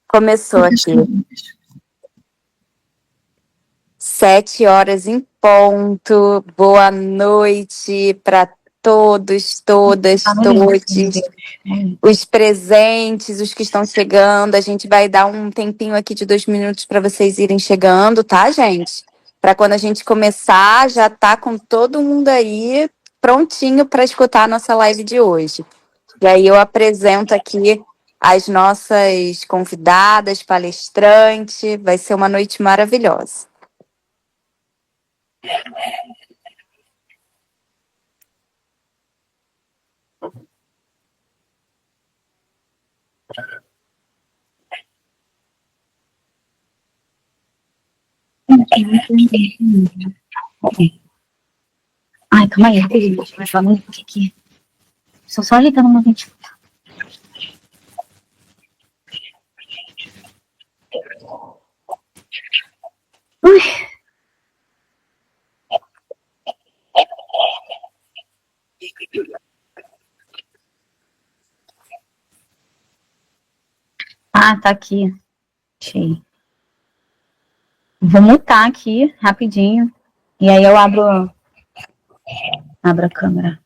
Começou aqui. 7h em ponto. Boa noite para todos, todas, todos. Os presentes, os que estão chegando. A gente vai dar um tempinho aqui de 2 minutos para vocês irem chegando, tá, gente? Para quando a gente começar, já tá com todo mundo aí prontinho para escutar a nossa live de hoje. E aí eu apresento aqui as nossas convidadas, palestrantes. Vai ser uma noite maravilhosa. Ai, calma aí, gente, vai falar muito aqui. Estou só ligando no ventilador. Ui. Ah, tá aqui. Achei. Vou mutar aqui rapidinho. E aí eu abro a câmera.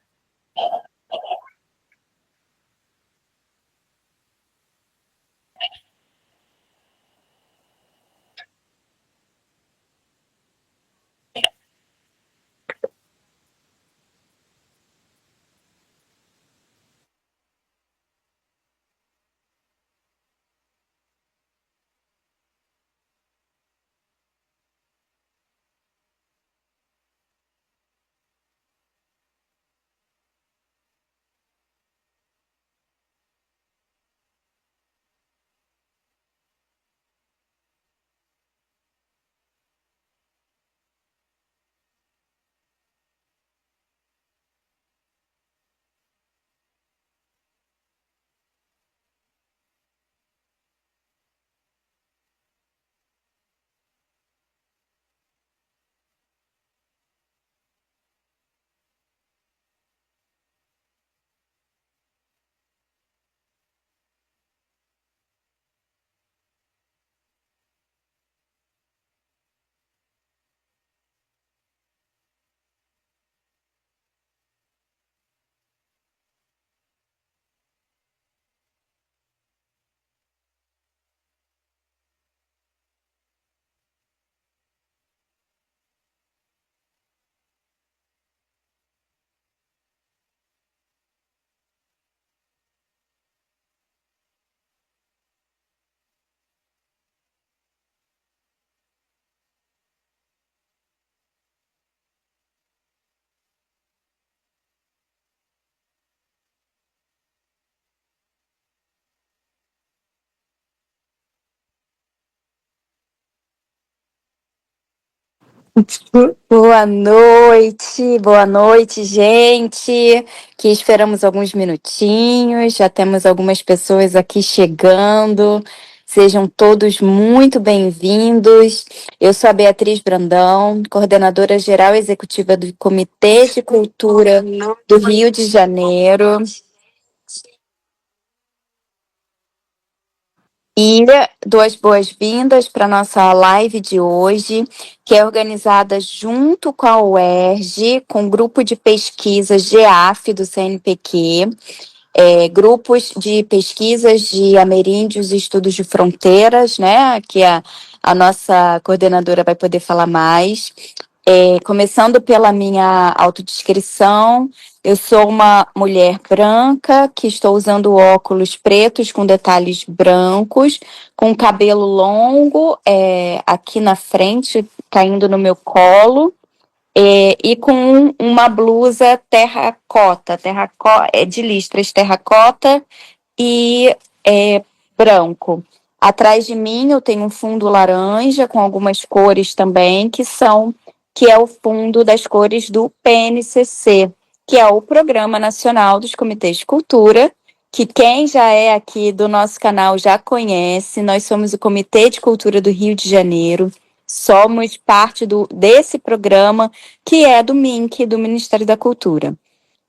Boa noite, gente. Que esperamos alguns minutinhos, já temos algumas pessoas aqui chegando. Sejam todos muito bem-vindos. Eu sou a Beatriz Brandão, coordenadora geral executiva do Comitê de Cultura do Rio de Janeiro. E dou as boas-vindas para a nossa live de hoje, que é organizada junto com a UERJ, com o grupo de pesquisa GEAF do CNPq, grupos de pesquisas de ameríndios e estudos de fronteiras, né? Que a nossa coordenadora vai poder falar mais. Começando pela minha autodescrição, eu sou uma mulher branca que estou usando óculos pretos com detalhes brancos, com cabelo longo aqui na frente, caindo no meu colo, e com uma blusa terracota, de listras terracota e branco. Atrás de mim eu tenho um fundo laranja com algumas cores também, que é o fundo das cores do PNCC, que é o Programa Nacional dos Comitês de Cultura, que quem já é aqui do nosso canal já conhece. Nós somos o Comitê de Cultura do Rio de Janeiro, somos parte desse programa, que é do MINC, do Ministério da Cultura.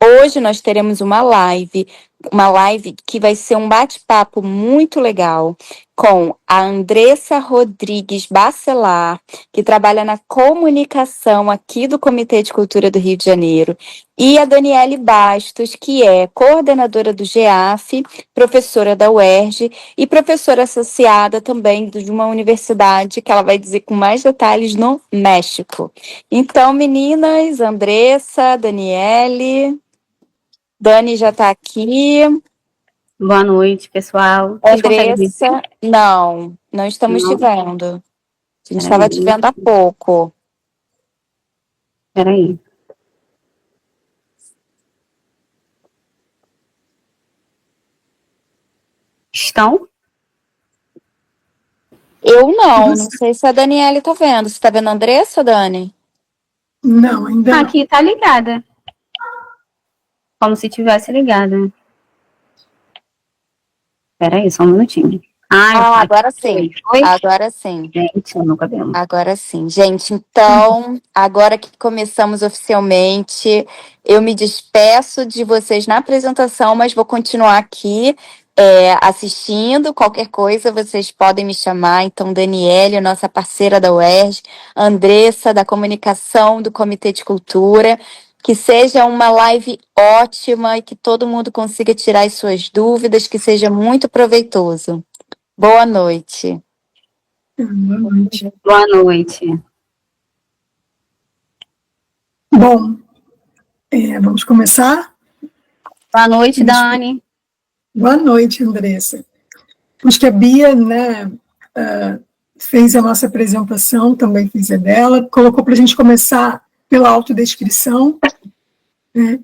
Hoje nós teremos uma live uma live que vai ser um bate-papo muito legal com a Andressa Rodrigues Bacelar, que trabalha na comunicação aqui do Comitê de Cultura do Rio de Janeiro, e a Daniele Bastos, que é coordenadora do GEAF, professora da UERJ e professora associada também de uma universidade que ela vai dizer com mais detalhes no México. Então, meninas, Andressa, Daniele, Dani já está aqui. Boa noite, pessoal. Vocês conseguem ver? Andressa, não estamos te vendo. A gente estava te vendo há pouco. Peraí. Estão? Eu não sei se a Daniele está vendo. Você está vendo a Andressa, Dani? Não, ainda não. Aqui tá ligada. Como se tivesse ligada. Peraí, só um minutinho. Agora sim. Oi? Agora sim. Gente, no meu cabelo. Agora sim. Gente, então, agora que começamos oficialmente, eu me despeço de vocês na apresentação, mas vou continuar aqui assistindo. Qualquer coisa, vocês podem me chamar. Então, Daniele, nossa parceira da UERJ, Andressa, da comunicação do Comitê de Cultura. Que seja uma live ótima e que todo mundo consiga tirar as suas dúvidas, que seja muito proveitoso. Boa noite. Boa noite. Boa noite. Bom, vamos começar? Boa noite, Dani. Boa noite, Andressa. Acho que a Bia, né, fez a nossa apresentação, também fiz a dela, colocou para a gente começar pela autodescrição. Né?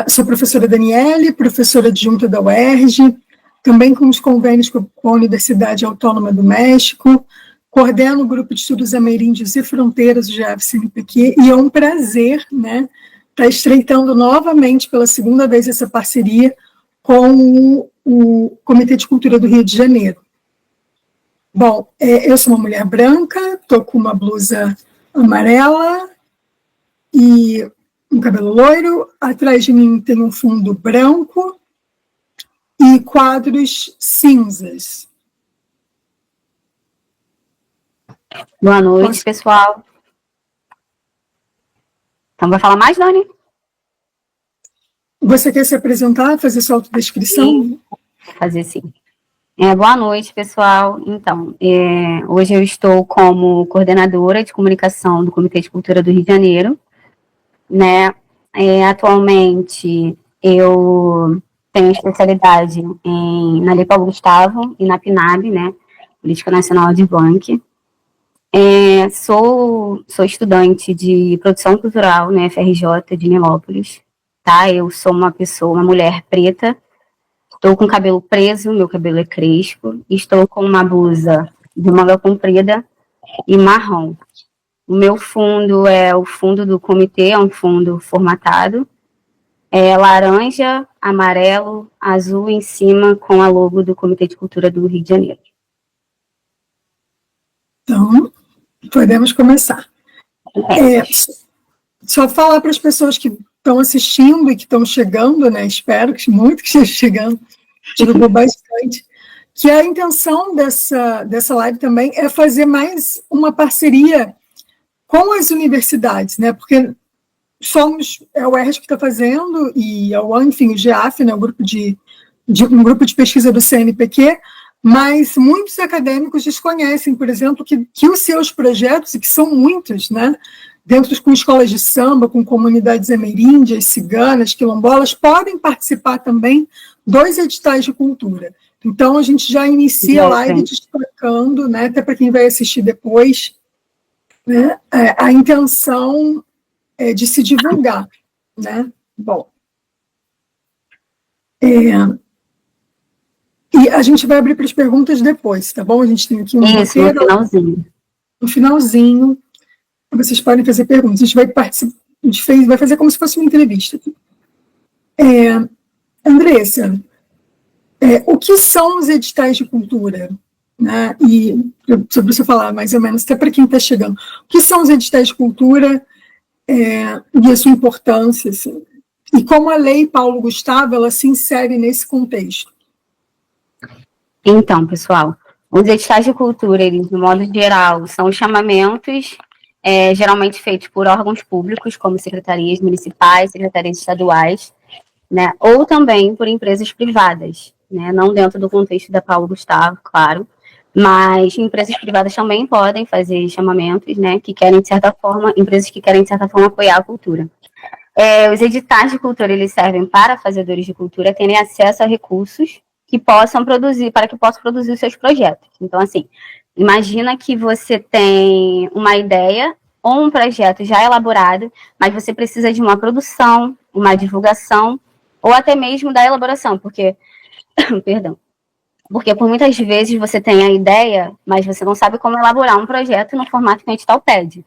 Sou professora Daniele, professora adjunta da UERJ, também com os convênios com a Universidade Autônoma do México, coordeno o Grupo de Estudos Ameríndios e Fronteiras do GEAF-CNPq, e é um prazer, né, estar estreitando novamente pela segunda vez essa parceria com o Comitê de Cultura do Rio de Janeiro. Bom, eu sou uma mulher branca, estou com uma blusa amarela e um cabelo loiro, atrás de mim tem um fundo branco e quadros cinzas. Boa noite, pessoal. Então, vai falar mais, Dani? Você quer se apresentar, fazer sua autodescrição? Sim, vou fazer sim. Boa noite, pessoal. Então, hoje eu estou como coordenadora de comunicação do Comitê de Cultura do Rio de Janeiro, né? Atualmente, eu tenho especialidade na Lei Paulo Gustavo e na PNAB, né? Política Nacional de Banque. Sou estudante de produção cultural na FRJ de Nilópolis, tá? Eu sou uma mulher preta, estou com o cabelo preso, meu cabelo é crespo, estou com uma blusa de manga comprida e marrom. O meu fundo é o fundo do comitê, é um fundo formatado, laranja, amarelo, azul em cima com a logo do Comitê de Cultura do Rio de Janeiro. Então, podemos começar. Só falar para as pessoas que estão assistindo e que estão chegando, né? Espero que muito que estejam chegando, chegou bastante, que a intenção dessa live também é fazer mais uma parceria com as universidades, né? Porque é o UERJ que está fazendo, e enfim, o GEAF, né, um grupo de pesquisa do CNPq, mas muitos acadêmicos desconhecem, por exemplo, que os seus projetos, e que são muitos, né, dentro com escolas de samba, com comunidades ameríndias, ciganas, quilombolas, podem participar também dos editais de cultura. Então, a gente já inicia a live destacando, né, até para quem vai assistir depois, né, a intenção de se divulgar, né? Bom, e a gente vai abrir para as perguntas depois, tá bom? A gente tem aqui no finalzinho. No finalzinho, vocês podem fazer perguntas. A gente vai participar, vai fazer como se fosse uma entrevista aqui. Andressa, o que são os editais de cultura? Né? E sobre você falar mais ou menos, até para quem está chegando, o que são os editais de cultura? E a sua importância, assim, E como a Lei Paulo Gustavo, ela se insere nesse contexto? Então, pessoal, os editais de cultura, eles, de modo geral, são chamamentos geralmente feitos por órgãos públicos, como secretarias municipais, secretarias estaduais, né, ou também por empresas privadas, né, não dentro do contexto da Paulo Gustavo, claro, mas empresas privadas também podem fazer chamamentos, né, que querem, de certa forma, empresas que querem, de certa forma, apoiar a cultura. Os editais de cultura, eles servem para fazedores de cultura terem acesso a recursos que possam produzir, para que possam produzir os seus projetos. Então, assim, imagina que você tem uma ideia ou um projeto já elaborado, mas você precisa de uma produção, uma divulgação, ou até mesmo da elaboração, porque, perdão, porque por muitas vezes você tem a ideia, mas você não sabe como elaborar um projeto no formato que o edital pede.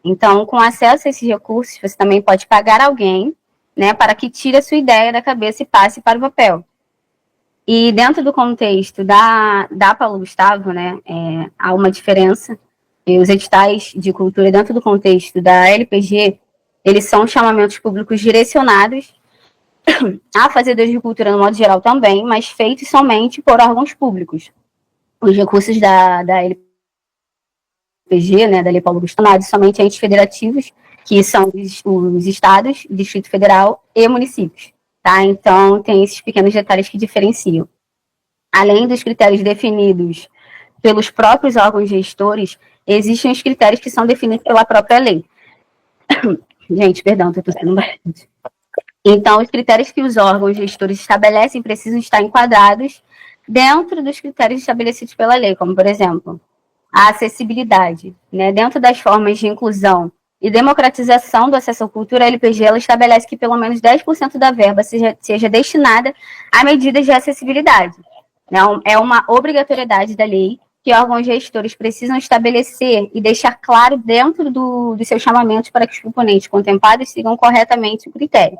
Então, com acesso a esses recursos, você também pode pagar alguém, né, para que tire a sua ideia da cabeça e passe para o papel. E dentro do contexto da Paulo Gustavo, né, há uma diferença. E os editais de cultura, dentro do contexto da LPG, eles são chamamentos públicos direcionados a fazedores de cultura no modo geral também, mas feitos somente por órgãos públicos. Os recursos da LPG, né, da Lei Paulo Gustavo, somente a entes federativos, que são os estados, Distrito Federal e municípios. Tá? Então, tem esses pequenos detalhes que diferenciam. Além dos critérios definidos pelos próprios órgãos gestores, existem os critérios que são definidos pela própria lei. Gente, perdão, estou tossindo bastante. Então, os critérios que os órgãos gestores estabelecem precisam estar enquadrados dentro dos critérios estabelecidos pela lei, como, por exemplo, a acessibilidade. Né? Dentro das formas de inclusão e democratização do acesso à cultura, a LPG ela estabelece que pelo menos 10% da verba seja destinada a medidas de acessibilidade. É uma obrigatoriedade da lei que órgãos gestores precisam estabelecer e deixar claro dentro dos seus chamamentos para que os componentes contemplados sigam corretamente o critério.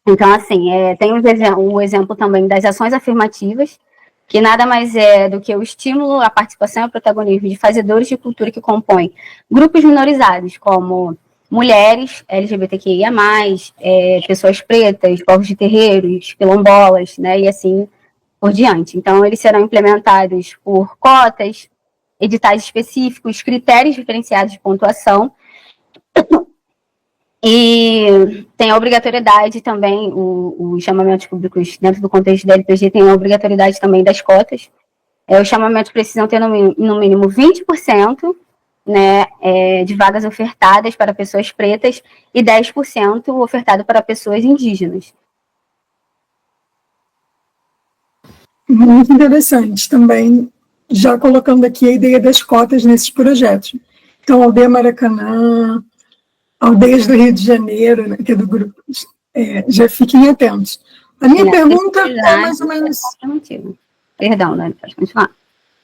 Então, assim, tem o exemplo também das ações afirmativas, que nada mais é do que o estímulo à participação e ao protagonismo de fazedores de cultura que compõem grupos minorizados, como mulheres, LGBTQIA+, pessoas pretas, povos de terreiros, quilombolas, né, e assim por diante. Então, eles serão implementados por cotas, editais específicos, critérios diferenciados de pontuação, e tem a obrigatoriedade também, os chamamentos públicos dentro do contexto da LPG tem a obrigatoriedade também das cotas. Os chamamentos precisam ter no mínimo 20%, né, de vagas ofertadas para pessoas pretas e 10% ofertado para pessoas indígenas. Muito interessante também, já colocando aqui a ideia das cotas nesses projetos. Então, Aldeia Maracanã, Aldeias do Rio de Janeiro, né, que é do grupo, já fiquem atentos. A minha pergunta é mais ou menos... Perdão, Dani, pode continuar.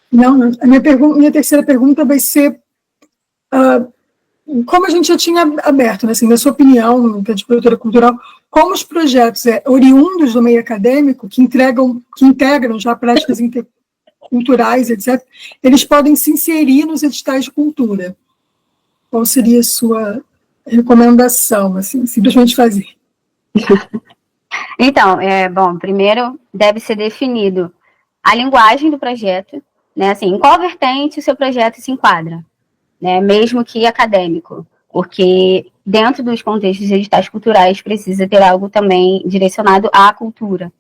Não, a minha terceira pergunta vai ser, como a gente já tinha aberto, né, assim, na sua opinião, que é de produtora cultural, como os projetos oriundos do meio acadêmico, que integram já práticas culturais, etc., eles podem se inserir nos editais de cultura? Qual seria a sua recomendação, assim, simplesmente fazer? Então, bom, primeiro deve ser definido a linguagem do projeto, né, assim, em qual vertente o seu projeto se enquadra, né, mesmo que acadêmico, porque dentro dos contextos de editais culturais precisa ter algo também direcionado à cultura,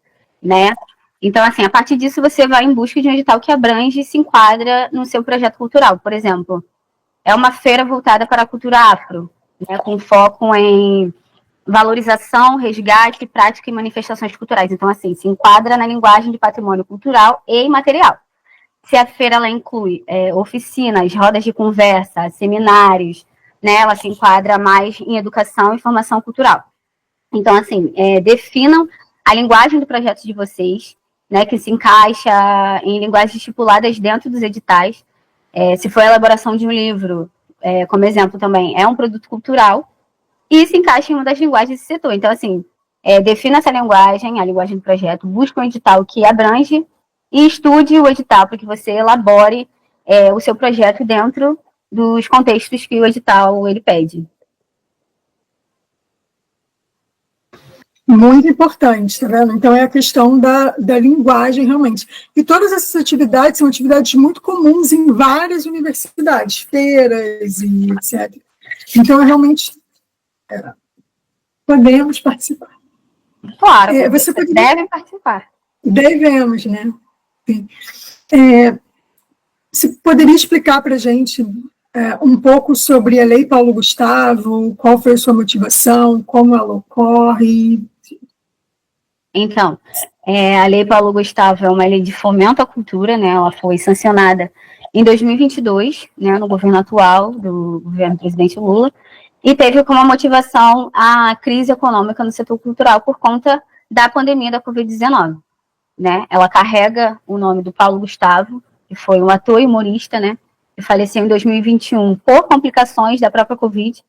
né? Então, assim, a partir disso você vai em busca de um edital que abrange e se enquadra no seu projeto cultural. Por exemplo, é uma feira voltada para a cultura afro, né, com foco em valorização, resgate, prática e manifestações culturais. Então, assim, se enquadra na linguagem de patrimônio cultural e imaterial. Se a feira ela inclui oficinas, rodas de conversa, seminários, né, ela se enquadra mais em educação e formação cultural. Então, assim, definam a linguagem do projeto de vocês, né, que se encaixa em linguagens estipuladas dentro dos editais. Se for a elaboração de um livro, como exemplo também, é um produto cultural, e se encaixa em uma das linguagens desse setor. Então, assim, defina essa linguagem, a linguagem do projeto, busca um edital que abrange e estude o edital para que você elabore o seu projeto dentro dos contextos que o edital ele pede. Muito importante, tá vendo? Então, é a questão da linguagem, realmente. E todas essas atividades são atividades muito comuns em várias universidades, feiras e etc. Então, realmente, podemos participar. Claro, Você deve participar. Devemos, né? Sim. Você poderia explicar para a gente um pouco sobre a Lei Paulo Gustavo, qual foi a sua motivação, como ela ocorre? Então, a Lei Paulo Gustavo é uma lei de fomento à cultura, né? Ela foi sancionada em 2022, né, no governo atual, do governo do presidente Lula, e teve como motivação a crise econômica no setor cultural por conta da pandemia da Covid-19, né? Ela carrega o nome do Paulo Gustavo, que foi um ator e humorista, né, que faleceu em 2021 por complicações da própria Covid.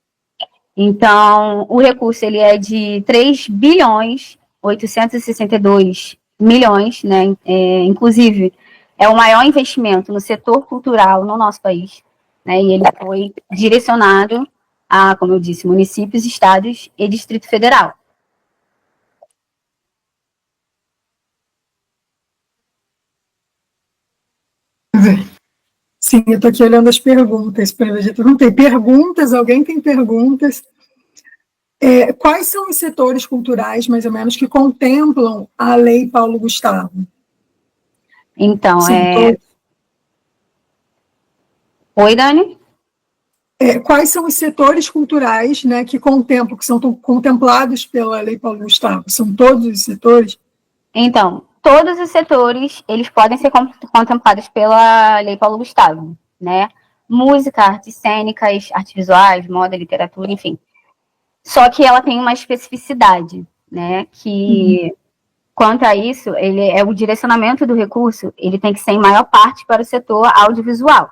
Então, o recurso ele é de 3 bilhões 862 milhões, né? Inclusive, é o maior investimento no setor cultural no nosso país, né? E ele foi direcionado a, como eu disse, municípios, estados e Distrito Federal. Sim, eu estou aqui olhando as perguntas. Não tem perguntas? Alguém tem perguntas? Quais são os setores culturais, mais ou menos, que contemplam a Lei Paulo Gustavo? Então, Oi, Dani? Quais são os setores culturais, né, que contemplam, que são contemplados pela Lei Paulo Gustavo? São todos os setores? Então, todos os setores, eles podem ser contemplados pela Lei Paulo Gustavo, né? Música, artes cênicas, artes visuais, moda, literatura, enfim. Só que ela tem uma especificidade, né? Que, quanto a isso, ele é o direcionamento do recurso, ele tem que ser em maior parte para o setor audiovisual,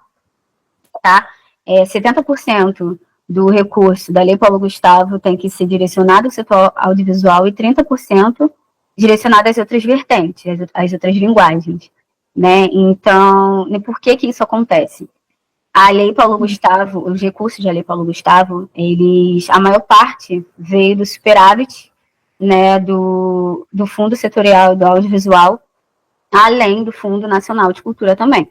tá? 70% do recurso da Lei Paulo Gustavo tem que ser direcionado ao setor audiovisual e 30% direcionado às outras vertentes, às outras linguagens, né? Então, por que isso acontece? A Lei Paulo Gustavo, os recursos da Lei Paulo Gustavo, a maior parte veio do superávit, né, do Fundo Setorial do Audiovisual, além do Fundo Nacional de Cultura também.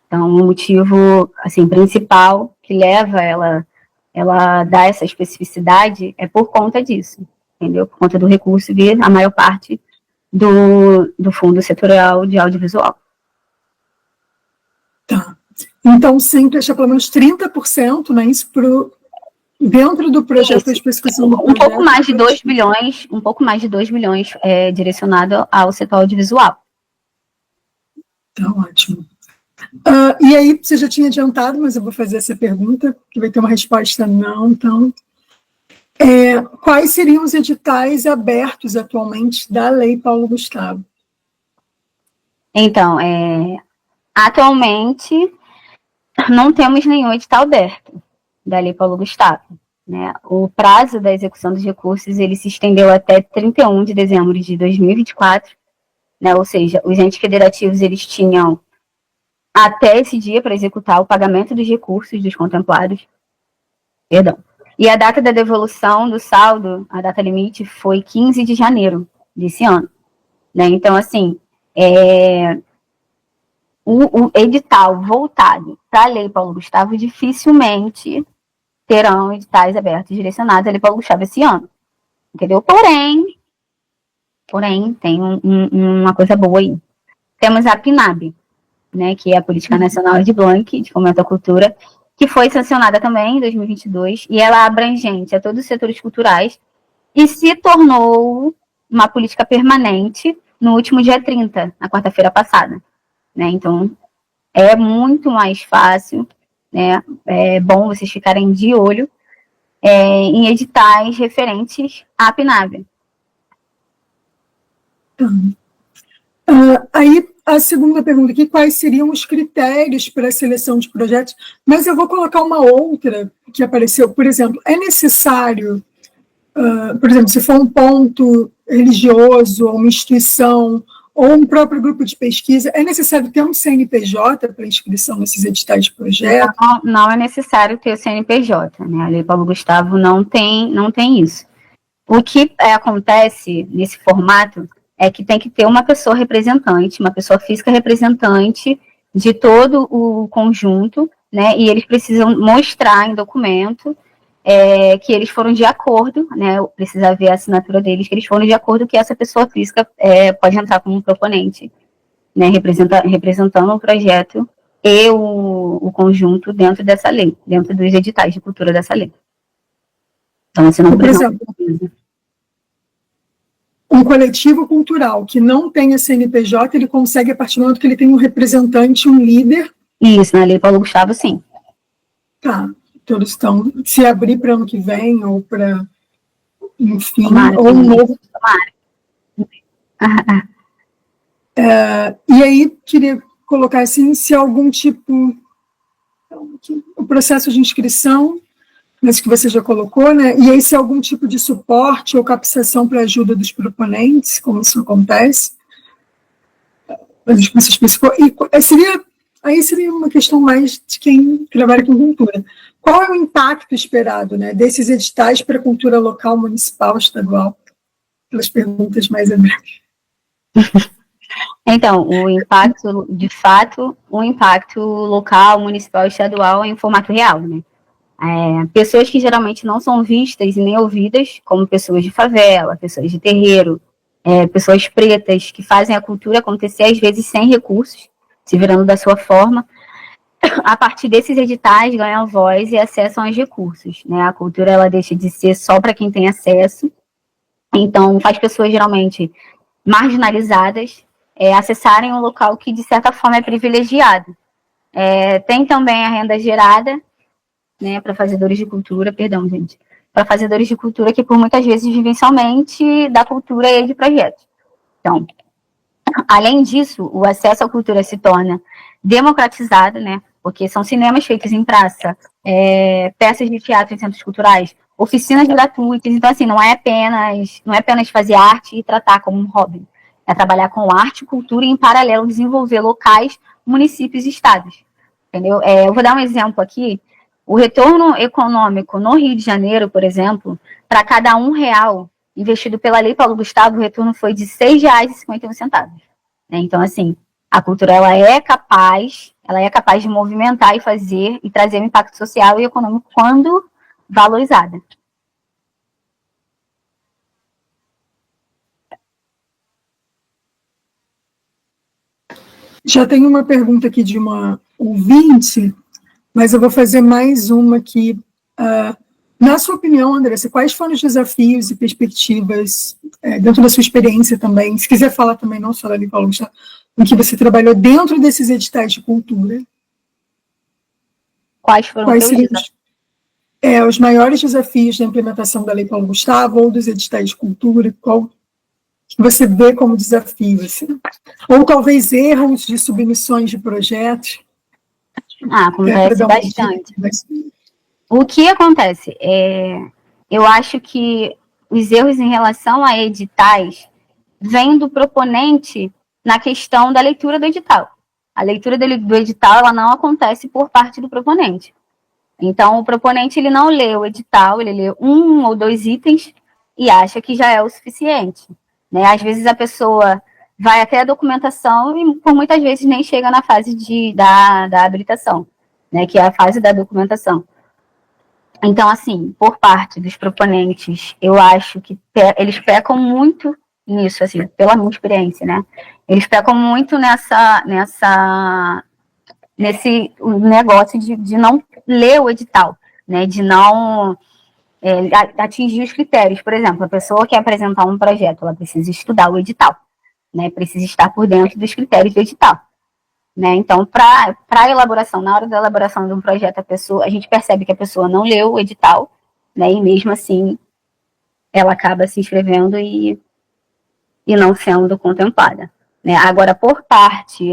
Então, o motivo, assim, principal que leva ela dar essa especificidade é por conta disso, entendeu? Por conta do recurso vir a maior parte do Fundo Setorial de Audiovisual. Tá. Então, sempre achar pelo menos 30%, né, isso dentro do projeto, da especificação do projeto. Um pouco mais de 2 bilhões direcionado ao setor audiovisual. Tá ótimo. E aí, você já tinha adiantado, mas eu vou fazer essa pergunta, que vai ter uma resposta não, então. Quais seriam os editais abertos atualmente da Lei Paulo Gustavo? Então, atualmente, não temos nenhum edital aberto da Lei Paulo Gustavo, né? O prazo da execução dos recursos, ele se estendeu até 31 de dezembro de 2024, né? Ou seja, os entes federativos, eles tinham até esse dia para executar o pagamento dos recursos dos contemplados. Perdão. E a data da devolução do saldo, a data limite, foi 15 de janeiro desse ano, né? Então, assim, o edital voltado para a Lei Paulo Gustavo dificilmente terão editais abertos direcionados à Lei Paulo Gustavo esse ano, entendeu? Porém, tem uma coisa boa aí. Temos a PNAB, né, que é a Política Nacional de Blanc, de Fomento à Cultura, que foi sancionada também em 2022, e ela é abrangente a todos os setores culturais, e se tornou uma política permanente no último dia 30, na quarta-feira passada, né? Então, é muito mais fácil, né? É bom vocês ficarem de olho em editais referentes à PNAB. Aí, a segunda pergunta aqui, quais seriam os critérios para a seleção de projetos? Mas eu vou colocar uma outra que apareceu, por exemplo, é necessário, por exemplo, se for um ponto religioso, ou uma instituição, ou um próprio grupo de pesquisa, é necessário ter um CNPJ para inscrição nesses editais de projeto? Não é necessário ter o CNPJ, né? A Lei Paulo Gustavo não tem isso. O que acontece nesse formato é que tem que ter uma pessoa representante, uma pessoa física representante de todo o conjunto, né? E eles precisam mostrar em documento que eles foram de acordo, né? Precisa ver a assinatura deles, que eles foram de acordo que essa pessoa física pode entrar como proponente, né? Representando o projeto e o conjunto dentro dessa lei, dentro dos editais de cultura dessa lei. Então, você não precisa. Por exemplo, um coletivo cultural que não tenha CNPJ, ele consegue, a partir do momento que ele tem um representante, um líder. Isso, na Lei Paulo Gustavo, sim. Tá, todos estão. Se abrir para ano que vem, ou para. Enfim, Tomara, ou um novo. Tomara. E aí, queria colocar assim, se algum tipo. O processo de inscrição, mas que você já colocou, né? E aí, se algum tipo de suporte ou capacitação para ajuda dos proponentes, como isso acontece. Mas você especificou. E aí seria uma questão mais de quem trabalha com cultura. Qual é o impacto esperado, né, desses editais para a cultura local, municipal, estadual? Pelas perguntas mais breves. Então, o impacto, de fato, o impacto local, municipal e estadual é em formato real, né? Pessoas que geralmente não são vistas e nem ouvidas, como pessoas de favela, pessoas de terreiro, pessoas pretas que fazem a cultura acontecer, às vezes sem recursos, se virando da sua forma, a partir desses editais ganham voz e acessam aos recursos, né? A cultura, ela deixa de ser só para quem tem acesso, então faz pessoas geralmente marginalizadas acessarem um local que, de certa forma, é privilegiado. Tem também a renda gerada, né, para fazedores de cultura, para fazedores de cultura que, por muitas vezes, vivem somente da cultura e de projetos. Então, além disso, o acesso à cultura se torna democratizado, né, porque são cinemas feitos em praça, peças de teatro em centros culturais, oficinas gratuitas. Então, assim, não é apenas fazer arte e tratar como um hobby. É trabalhar com arte e cultura e, em paralelo, desenvolver locais, municípios e estados. Entendeu? Eu vou dar um exemplo aqui. O retorno econômico no Rio de Janeiro, por exemplo, para cada R$1 investido pela Lei Paulo Gustavo, o retorno foi de R$6,51. Então, assim, a cultura ela é capaz de movimentar e fazer e trazer um impacto social e econômico quando valorizada. Já tem uma pergunta aqui de uma ouvinte, mas eu vou fazer mais uma aqui. Na sua opinião, Andressa, quais foram os desafios e perspectivas, dentro da sua experiência também, se quiser falar também, não só da Lei Paulo Gustavo, em que você trabalhou dentro desses editais de cultura? Quais foram os desafios? Os maiores desafios da implementação da Lei Paulo Gustavo ou dos editais de cultura, qual que você vê como desafio? Assim? Ou talvez erros de submissões de projetos? Acontece bastante. O que acontece? Eu acho que os erros em relação a editais vêm do proponente na questão da leitura do edital. A leitura do edital ela não acontece por parte do proponente. Então, o proponente ele não lê o edital, ele lê 1 ou 2 itens e acha que já é o suficiente. Né? Às vezes a pessoa vai até a documentação e por muitas vezes nem chega na fase da habilitação, né? Que é a fase da documentação. Então, assim, por parte dos proponentes, eu acho que eles pecam muito nisso, assim, pela minha experiência, né? Eles pecam muito nesse negócio de não ler o edital, né? De não atingir os critérios. Por exemplo, a pessoa quer apresentar um projeto, ela precisa estudar o edital, né? Precisa estar por dentro dos critérios do edital. Né? Então, para a elaboração, na hora da elaboração de um projeto, a gente percebe que a pessoa não leu o edital, né? E mesmo assim ela acaba se inscrevendo e não sendo contemplada. Né? Agora, por parte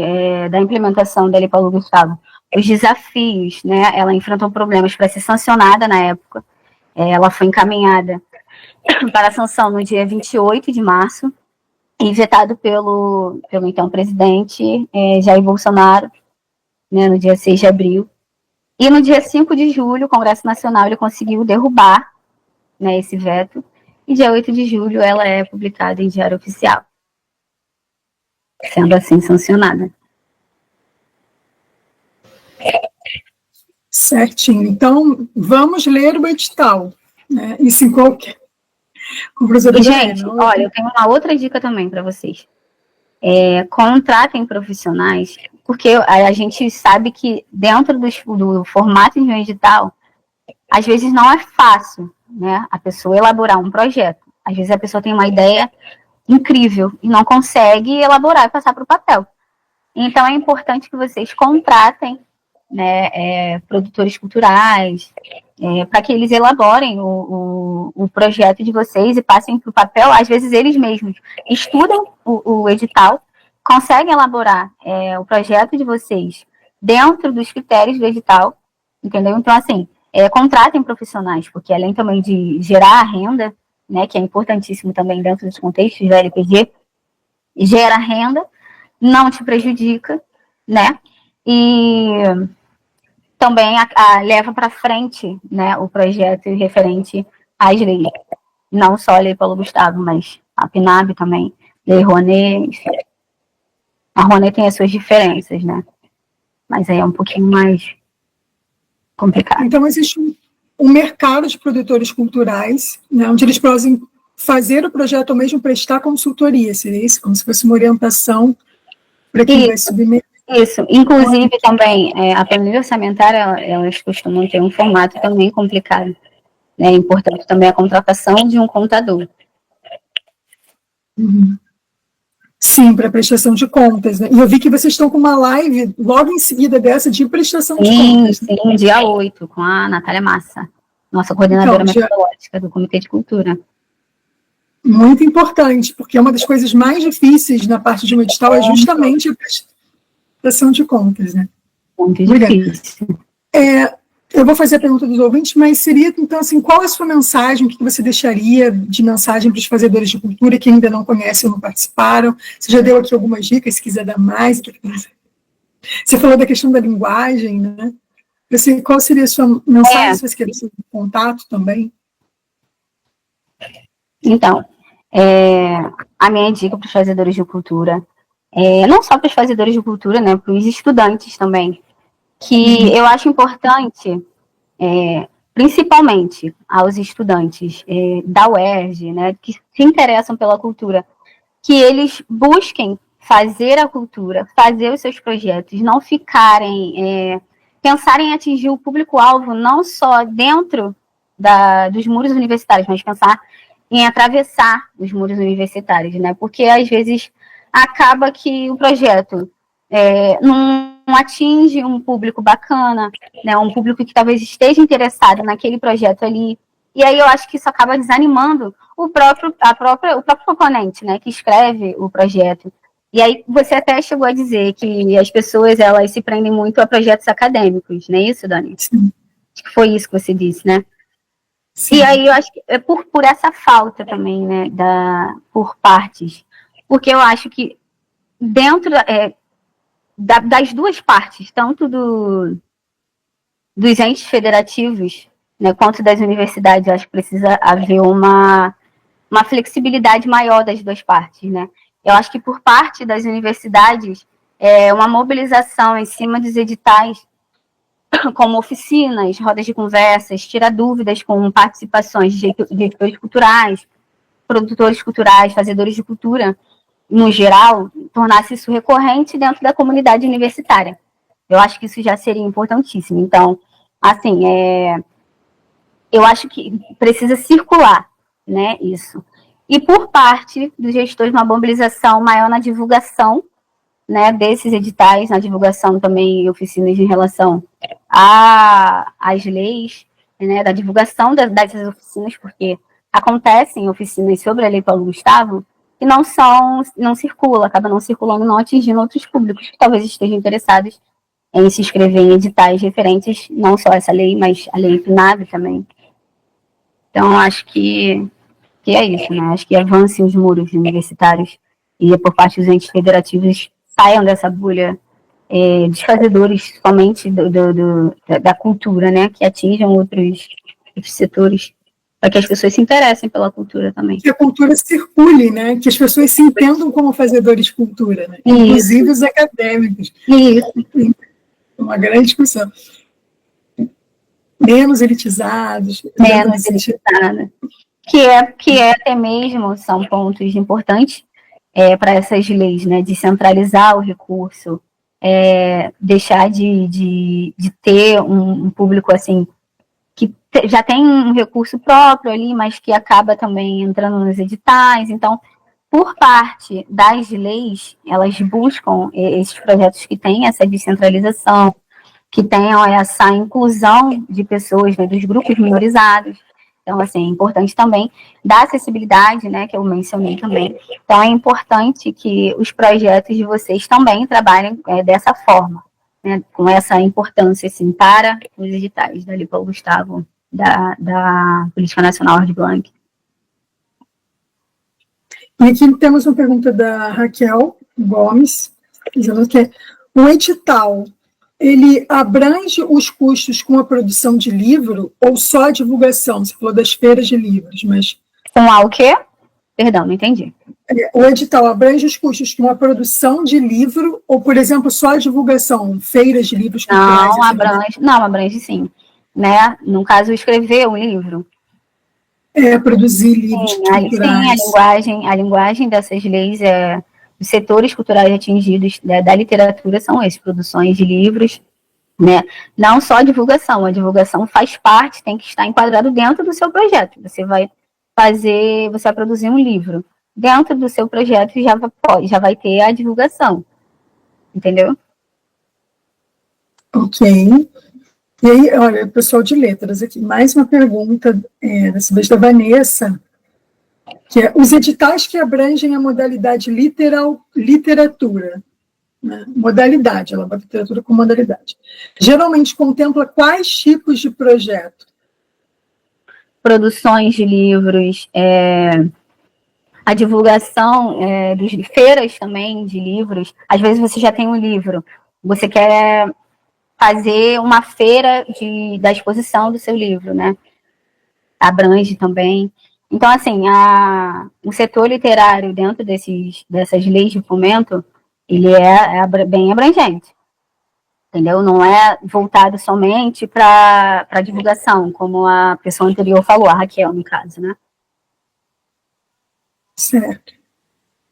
da implementação da Lei Paulo Gustavo, os desafios, né? Ela enfrentou problemas para ser sancionada na época. Ela foi encaminhada para a sanção no dia 28 de março, e vetado pelo então presidente Jair Bolsonaro, né, no dia 6 de abril. E no dia 5 de julho, o Congresso Nacional ele conseguiu derrubar, né, esse veto e dia 8 de julho ela é publicada em Diário Oficial, sendo assim sancionada. Certinho. Então, vamos ler o edital, né? Isso em qualquer... Com o professor E, gente, olha, eu tenho uma outra dica também para vocês. Contratem profissionais, porque a gente sabe que dentro do formato de um edital, às vezes não é fácil, né, a pessoa elaborar um projeto. Às vezes a pessoa tem uma ideia incrível e não consegue elaborar e passar para o papel. Então é importante que vocês contratem, né, produtores culturais, para que eles elaborem o projeto de vocês e passem para o papel. Às vezes eles mesmos estudam o edital, conseguem elaborar o projeto de vocês dentro dos critérios do edital, entendeu? Então, assim, contratem profissionais, porque além também de gerar renda, né, que é importantíssimo também dentro dos contextos da LPG, gera renda, não te prejudica, né? E também leva para frente, né, o projeto referente às leis. Não só a Lei Paulo Gustavo, mas a PNAB também, Lei Rouanet, enfim. A Rouanet tem as suas diferenças, né? Mas aí é um pouquinho mais complicado. Então, existe um mercado de produtores culturais, né, onde eles podem fazer o projeto ou mesmo prestar consultoria, seria isso? Como se fosse uma orientação para quem vai submeter. Isso, inclusive também a planilha orçamentária, elas costumam ter um formato também complicado. É importante também a contratação de um contador. Uhum. Sim, para prestação de contas, né? E eu vi que vocês estão com uma live logo em seguida dessa de prestação de contas. Sim, dia 8, com a Natália Massa, nossa coordenadora metodológica do Comitê de Cultura. Muito importante, porque uma das coisas mais difíceis na parte de um edital é justamente a prestação de contas, né? Muito difícil. Eu vou fazer a pergunta dos ouvintes, mas seria, então, assim, qual a sua mensagem, o que você deixaria de mensagem para os fazedores de cultura que ainda não conhecem ou não participaram? Você já deu aqui algumas dicas, se quiser dar mais. Você falou da questão da linguagem, né? Assim, qual seria a sua mensagem, se você quer seu contato também? Então, a minha dica para os fazedores de cultura, não só para os fazedores de cultura, né, para os estudantes também, que eu acho importante, principalmente aos estudantes da UERJ, né, que se interessam pela cultura, que eles busquem fazer a cultura, fazer os seus projetos, não ficarem, pensarem em atingir o público-alvo não só dentro dos muros universitários, mas pensar em atravessar os muros universitários, né, porque às vezes acaba que o projeto não atinge um público bacana, né, um público que talvez esteja interessado naquele projeto ali, e aí eu acho que isso acaba desanimando o próprio proponente, né, que escreve o projeto. E aí você até chegou a dizer que as pessoas, elas se prendem muito a projetos acadêmicos, não é isso, Dani? Sim. Acho que foi isso que você disse, né? Sim. E aí eu acho que é por essa falta também, né, por partes, porque eu acho que dentro das duas partes, tanto dos entes federativos, né, quanto das universidades, eu acho que precisa haver uma flexibilidade maior das duas partes, né? Eu acho que por parte das universidades, uma mobilização em cima dos editais, como oficinas, rodas de conversas, tirar dúvidas com participações de diretores culturais, produtores culturais, fazedores de cultura, no geral, tornasse isso recorrente dentro da comunidade universitária. Eu acho que isso já seria importantíssimo. Então, assim, eu acho que precisa circular, né, isso. E por parte dos gestores, uma mobilização maior na divulgação, né, desses editais, na divulgação também oficinas em relação às leis, né, da divulgação dessas oficinas, porque acontecem oficinas sobre a Lei Paulo Gustavo que não circula, acaba não circulando, não atingindo outros públicos que talvez estejam interessados em se inscrever em editais referentes, não só essa lei, mas a lei PNAB também. Então, acho que é isso, né? Acho que avancem os muros universitários e, por parte dos entes federativos, saiam dessa bolha dos fazedores somente da cultura, né? Que atinjam outros setores. para que as pessoas se interessem pela cultura também. Que a cultura circule, né? Que as pessoas se entendam como fazedores de cultura, né? Inclusive os acadêmicos. Isso. Uma grande discussão. Menos elitizados. Menos elitizados. Que é até mesmo, são pontos importantes para essas leis, né? De centralizar o recurso, deixar de ter um público assim que já tem um recurso próprio ali, mas que acaba também entrando nos editais. Então, por parte das leis, elas buscam esses projetos que têm essa descentralização, que tenham essa inclusão de pessoas, né, dos grupos minorizados. Então, assim, é importante também dar acessibilidade, né, que eu mencionei também. Então, é importante que os projetos de vocês também trabalhem dessa forma, né, com essa importância, assim, para os editais, dali para o Gustavo, da Política Nacional Aldir Blanc. E aqui temos uma pergunta da Raquel Gomes, dizendo que o edital, ele abrange os custos com a produção de livro ou só a divulgação? Você falou das feiras de livros, mas... Com o quê? Perdão, não entendi. O edital abrange os custos com a produção de livro ou, por exemplo, só a divulgação, feiras de livros culturais? Não, abrange sim. Né? No caso, escrever um livro. Produzir livros culturais. Sim, a linguagem dessas leis os setores culturais atingidos da literatura são esses, produções de livros, né? Não só a divulgação faz parte, tem que estar enquadrado dentro do seu projeto. Você vai produzir um livro. Dentro do seu projeto já vai ter a divulgação. Entendeu? Ok. E aí, olha, pessoal de letras aqui, mais uma pergunta, dessa vez da Vanessa, que é os editais que abrangem a modalidade literatura, né? Modalidade, ela bota literatura com modalidade. Geralmente contempla quais tipos de projeto? Produções de livros, a divulgação de feiras também de livros. Às vezes você já tem um livro, você quer fazer uma feira da exposição do seu livro, né? Abrange também. Então, assim, o setor literário dentro dessas leis de fomento, ele é bem abrangente, entendeu? Não é voltado somente para divulgação, como a pessoa anterior falou, a Raquel, no caso, né? Certo.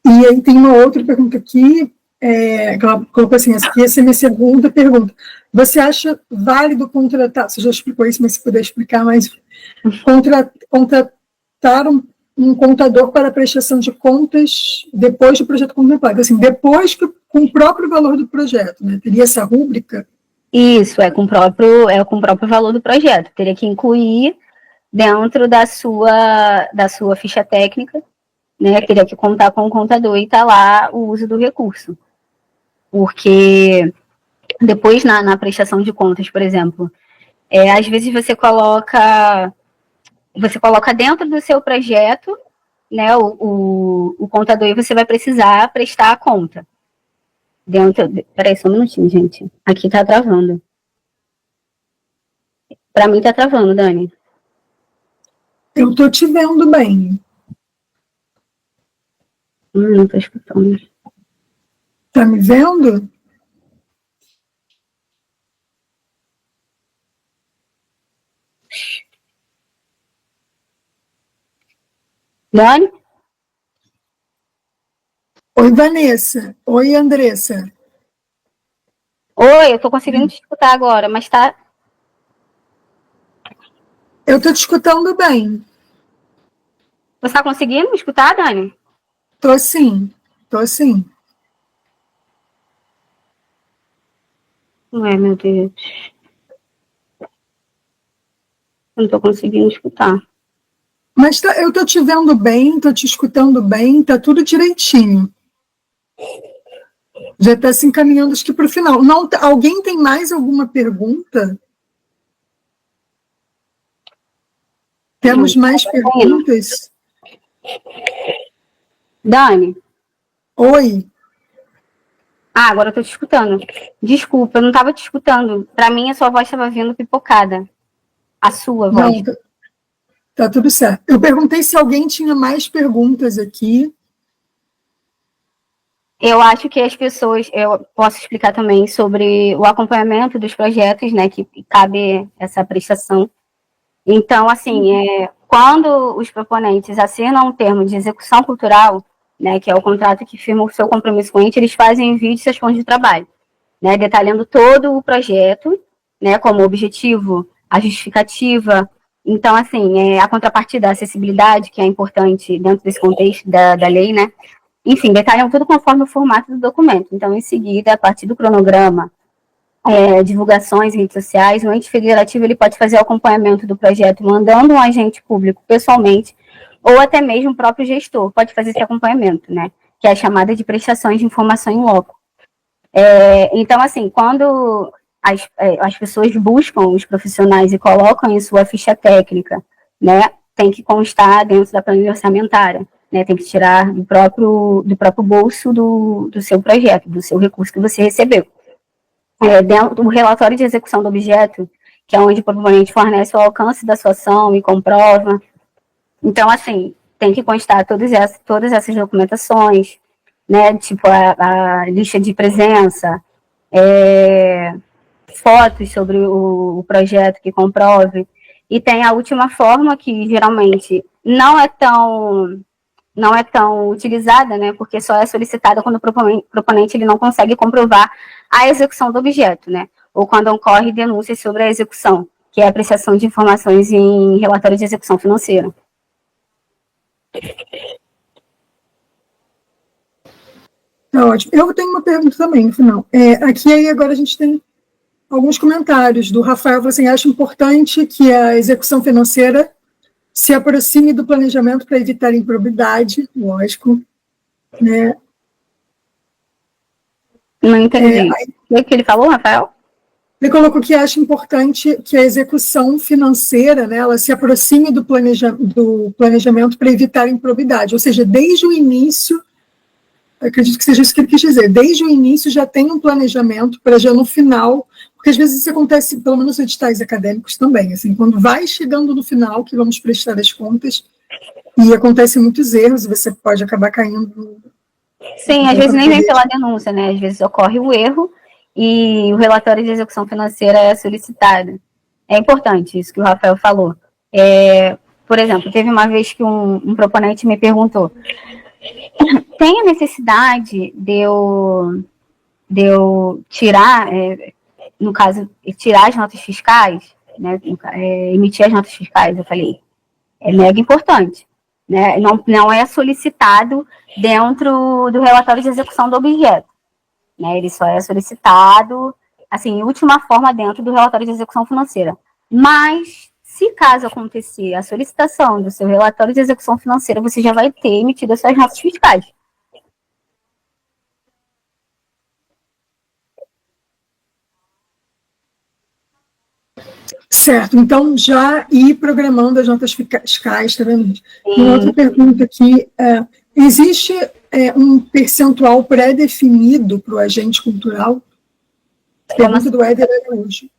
E aí tem uma outra pergunta aqui, que ela colocou assim, essa é a minha segunda pergunta. Você acha válido contratar, você já explicou isso, mas se puder explicar mais, contratar um contador para prestação de contas depois do projeto contemplado, assim, depois com o próprio valor do projeto, né? Teria essa rúbrica? Isso, com o próprio valor do projeto. Teria que incluir dentro da sua ficha técnica, né? Teria que contar com o contador e tá lá o uso do recurso. Porque depois na prestação de contas, por exemplo, às vezes você coloca dentro do seu projeto, né, o contador, e você vai precisar prestar a conta. Peraí, só um minutinho, gente. Aqui tá travando. Pra mim tá travando, Dani. Eu tô te vendo bem. Não tô escutando. Tá me vendo? Dani? Oi, Vanessa. Oi, Andressa. Oi, eu tô conseguindo te escutar agora, mas tá... Eu tô te escutando bem. Você tá conseguindo me escutar, Dani? Tô sim. Ué, meu Deus. Eu não tô conseguindo escutar. Mas eu tô te vendo bem, tô te escutando bem, tá tudo direitinho. Já está se encaminhando, acho que para o final. Não, alguém tem mais alguma pergunta? Temos mais perguntas? Dani? Oi. Agora eu estou te escutando. Desculpa, eu não estava te escutando. Para mim, a sua voz estava vindo pipocada. A sua voz. Não, Tá tudo certo. Eu perguntei se alguém tinha mais perguntas aqui. Eu acho que as pessoas, eu posso explicar também sobre o acompanhamento dos projetos, né, que cabe essa prestação. Então, assim, quando os proponentes assinam um termo de execução cultural, né, que é o contrato que firma o seu compromisso com o ente, eles fazem envio de seus planos de trabalho, né, detalhando todo o projeto, né, como objetivo, a justificativa. Então, assim, a contrapartida, a acessibilidade, que é importante dentro desse contexto da lei, né, enfim, detalham tudo conforme o formato do documento. Então, em seguida, a partir do cronograma, divulgações em redes sociais, o ente federativo ele pode fazer o acompanhamento do projeto mandando um agente público pessoalmente, ou até mesmo o próprio gestor pode fazer esse acompanhamento, né? Que é a chamada de prestações de informação em loco. Então, assim, quando as pessoas buscam os profissionais e colocam em sua ficha técnica, né? Tem que constar dentro da planilha orçamentária. Né, tem que tirar do próprio bolso do seu projeto, do seu recurso que você recebeu. Dentro do relatório de execução do objeto, que é onde o proponente fornece o alcance da sua ação e comprova. Então, assim, tem que constar todas essas documentações, né, tipo a lista de presença, fotos sobre o projeto que comprove. E tem a última forma, que geralmente não é tão utilizada, né, porque só é solicitada quando o proponente ele não consegue comprovar a execução do objeto, né, ou quando ocorre denúncias sobre a execução, que é a apreciação de informações em relatório de execução financeira. Tá ótimo. Eu tenho uma pergunta também no final. Aqui aí agora a gente tem alguns comentários do Rafael. Você acha importante que a execução financeira se aproxime do planejamento para evitar improbidade, lógico, né? Não entendi. O que ele falou, Rafael? Ele colocou que acha importante que a execução financeira, né, ela se aproxime do planejamento para evitar improbidade, ou seja, desde o início, acredito que seja isso que ele quis dizer, desde o início já tem um planejamento para já no final, porque às vezes isso acontece, pelo menos nos editais acadêmicos também, assim, quando vai chegando no final, que vamos prestar as contas, e acontecem muitos erros, e você pode acabar caindo. Sim, às vezes nem vem pela denúncia, né? Às vezes ocorre o erro e o relatório de execução financeira é solicitado. É importante isso que o Rafael falou. Por exemplo, teve uma vez que um proponente me perguntou: tem a necessidade de eu tirar, no caso, tirar as notas fiscais, né, emitir as notas fiscais? Eu falei, é mega importante. Né? Não é solicitado dentro do relatório de execução do objeto. Né? Ele só é solicitado, assim, em última forma, dentro do relatório de execução financeira. Mas, se caso acontecer a solicitação do seu relatório de execução financeira, você já vai ter emitido as suas notas fiscais. Certo, então já ir programando as notas fiscais, tá vendo? Uma outra pergunta aqui, existe um percentual pré-definido para o agente cultural? Pergunta do Éder Araújo.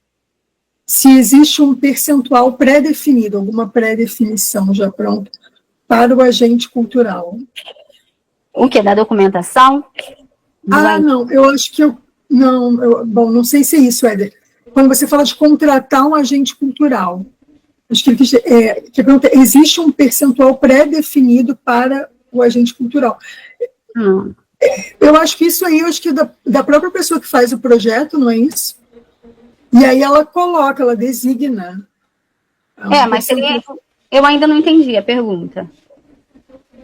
Se existe um percentual pré-definido, alguma pré-definição já pronta para o agente cultural? O que? Da documentação? Não, eu acho que bom, não sei se é isso, Éder. Quando você fala de contratar um agente cultural, acho que que pergunta, existe um percentual pré-definido para o agente cultural? Eu acho que isso aí, eu acho que é da própria pessoa que faz o projeto, não é isso? E aí ela coloca, ela designa. Mas eu ainda não entendi a pergunta.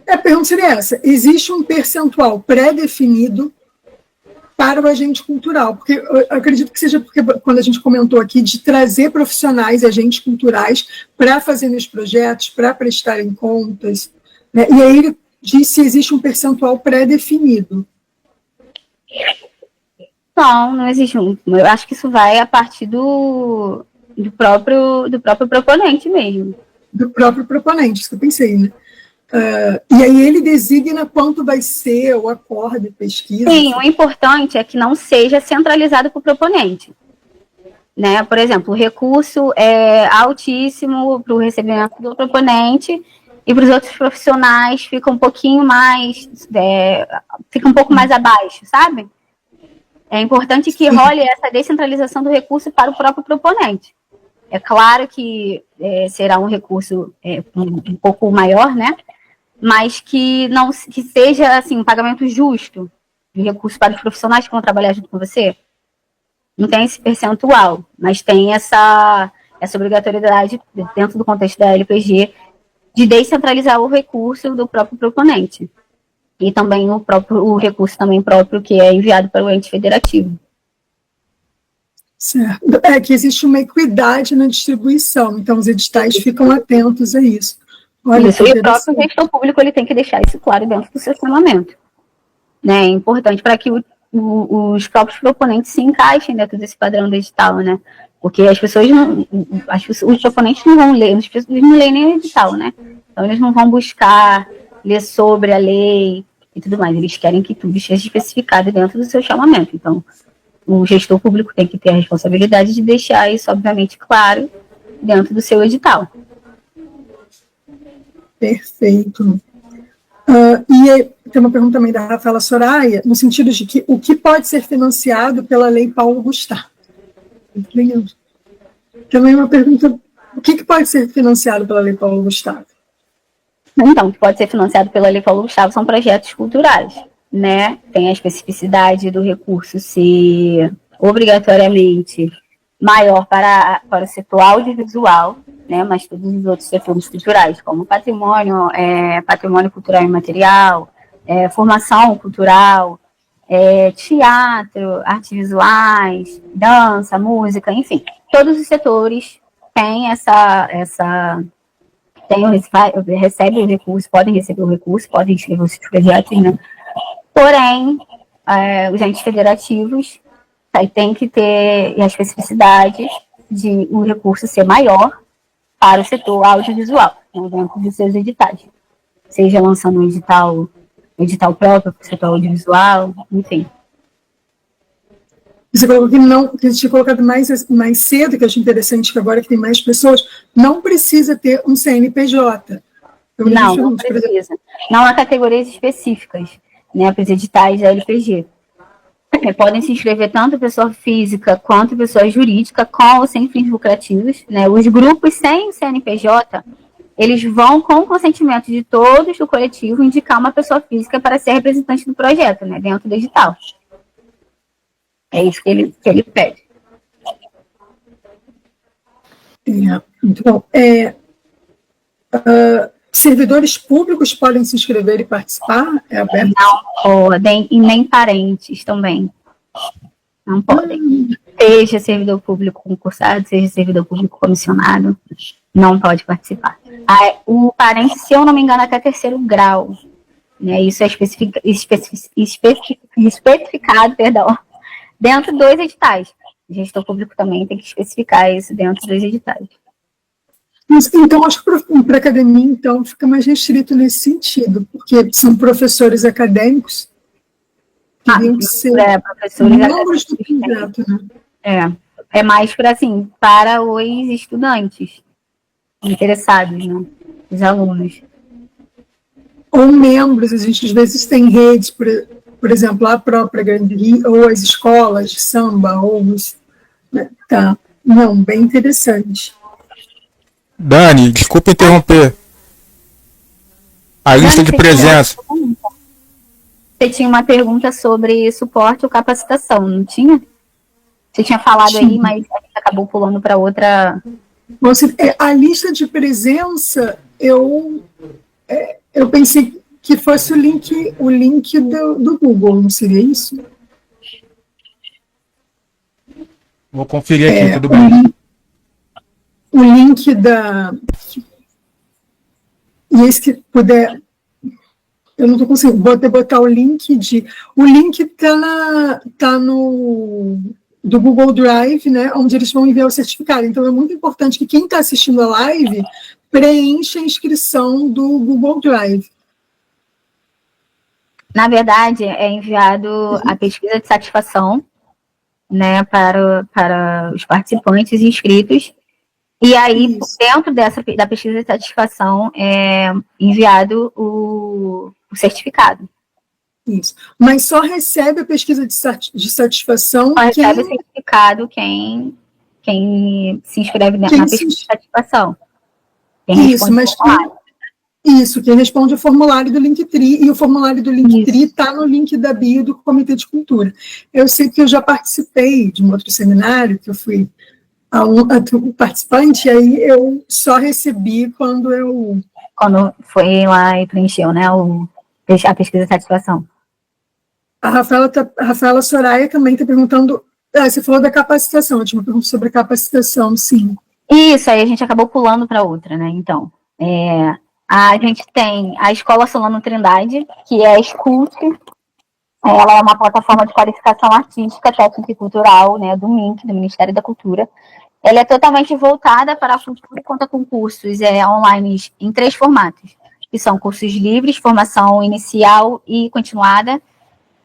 A pergunta seria essa: existe um percentual pré-definido para o agente cultural? Porque eu acredito que seja porque quando a gente comentou aqui de trazer profissionais, agentes culturais, para fazerem os projetos, para prestarem contas, né? E aí ele diz se existe um percentual pré-definido. Não existe um. Eu acho que isso vai a partir do próprio proponente mesmo. Do próprio proponente, isso que eu pensei, né? E aí ele designa quanto vai ser o acordo de pesquisa. Sim, o importante é que não seja centralizado para o proponente. né? Por exemplo, o recurso é altíssimo para o recebimento do proponente e para os outros profissionais fica um pouquinho mais, fica um pouco mais abaixo, sabe? É importante que role essa descentralização do recurso para o próprio proponente. É claro que será um recurso um pouco maior, né? Mas que não que seja assim um pagamento justo de recurso para os profissionais que vão trabalhar junto com você. Não tem esse percentual, mas tem essa obrigatoriedade dentro do contexto da LPG de descentralizar o recurso do próprio proponente e também o recurso também próprio que é enviado para o ente federativo. Certo. É que existe uma equidade na distribuição, então os editais ficam atentos a isso. Olha, isso, e o próprio gestor público ele tem que deixar isso claro dentro do seu chamamento. Né? É importante para que os próprios proponentes se encaixem dentro desse padrão digital, né? Porque as pessoas não, os proponentes não vão ler, eles não leem nem o edital, né? Então eles não vão buscar ler sobre a lei e tudo mais. Eles querem que tudo esteja especificado dentro do seu chamamento. Então, o gestor público tem que ter a responsabilidade de deixar isso, obviamente, claro dentro do seu edital. Perfeito. E tem uma pergunta também da Rafaela Soraya, no sentido de que o que pode ser financiado pela Lei Paulo Gustavo? Também uma pergunta, o que pode ser financiado pela Lei Paulo Gustavo? Então, o que pode ser financiado pela Lei Paulo Gustavo são projetos culturais, né? Tem a especificidade do recurso ser obrigatoriamente maior para o setor audiovisual, né? Mas todos os outros setores culturais, como patrimônio cultural e material, formação cultural, teatro, artes visuais, dança, música, enfim, todos os setores têm recebem o recurso, podem receber o recurso, podem inscrever os projetos, né? Porém, os entes federativos têm que ter a especificidade de o recurso ser maior para o setor audiovisual, né, dentro dos seus editais. Seja lançando um edital próprio para o setor audiovisual, enfim. Você colocou que não, que a gente tinha colocado mais cedo, que eu acho interessante que agora que tem mais pessoas, não precisa ter um CNPJ. Não precisa. Não há categorias específicas, né, para os editais da LPG. Podem se inscrever tanto pessoa física quanto pessoa jurídica, com ou sem fins lucrativos, né? Os grupos sem CNPJ, eles vão, com o consentimento de todos do coletivo, indicar uma pessoa física para ser representante do projeto, né, dentro do edital. É isso que ele pede. Muito bom. Servidores públicos podem se inscrever e participar? É aberto? Não podem, e nem parentes também. Não podem. Seja servidor público concursado, seja servidor público comissionado, não pode participar. O parente, se eu não me engano, até 3º grau. Né, isso é especificado, dentro dos editais. O gestor público também tem que especificar isso dentro dos editais. Então, acho que para a academia, então, fica mais restrito nesse sentido, porque são professores acadêmicos, teriam que ser professores membros do projeto, né? É mais para os estudantes interessados, né? Os alunos. Ou membros, a gente às vezes tem redes, por exemplo, a própria Grande Rio, ou as escolas de samba, ou né? Tá. Não, bem interessante. Dani, desculpa interromper. A lista de presença. Você tinha uma pergunta sobre suporte ou capacitação, não tinha? Você tinha falado aí, mas a gente acabou pulando para outra. A lista de presença, eu pensei que fosse o link do Google, não seria isso? Vou conferir aqui, tudo bem. O link da... E esse que puder... Eu não estou conseguindo botar o link de... O link tá no... do Google Drive, né, onde eles vão enviar o certificado. Então, é muito importante que quem está assistindo a live preencha a inscrição do Google Drive. Na verdade, é enviado a pesquisa de satisfação, né, para os participantes inscritos. E aí, dentro da pesquisa de satisfação, é enviado o certificado. Isso. Mas só recebe a pesquisa de satisfação só recebe o certificado quem se inscreve na pesquisa de satisfação. Isso, mas quem responde o formulário do Linktree, e o formulário do Linktree está no link da bio do Comitê de Cultura. Eu sei que eu já participei de um outro seminário, que eu fui a participante, e aí eu só recebi quando foi lá e preencheu, né, a pesquisa de satisfação. A Rafaela Soraya também está perguntando, você falou da capacitação, eu tinha uma pergunta sobre a capacitação, sim. Isso, aí a gente acabou pulando para outra, né, então. A gente tem a Escola Solano Trindade, que é a SCULT, ela é uma plataforma de qualificação artística, técnica e cultural, né, do MINC, do Ministério da Cultura. Ela é totalmente voltada para a cultura e conta com cursos online em 3 formatos, que são cursos livres, formação inicial e continuada,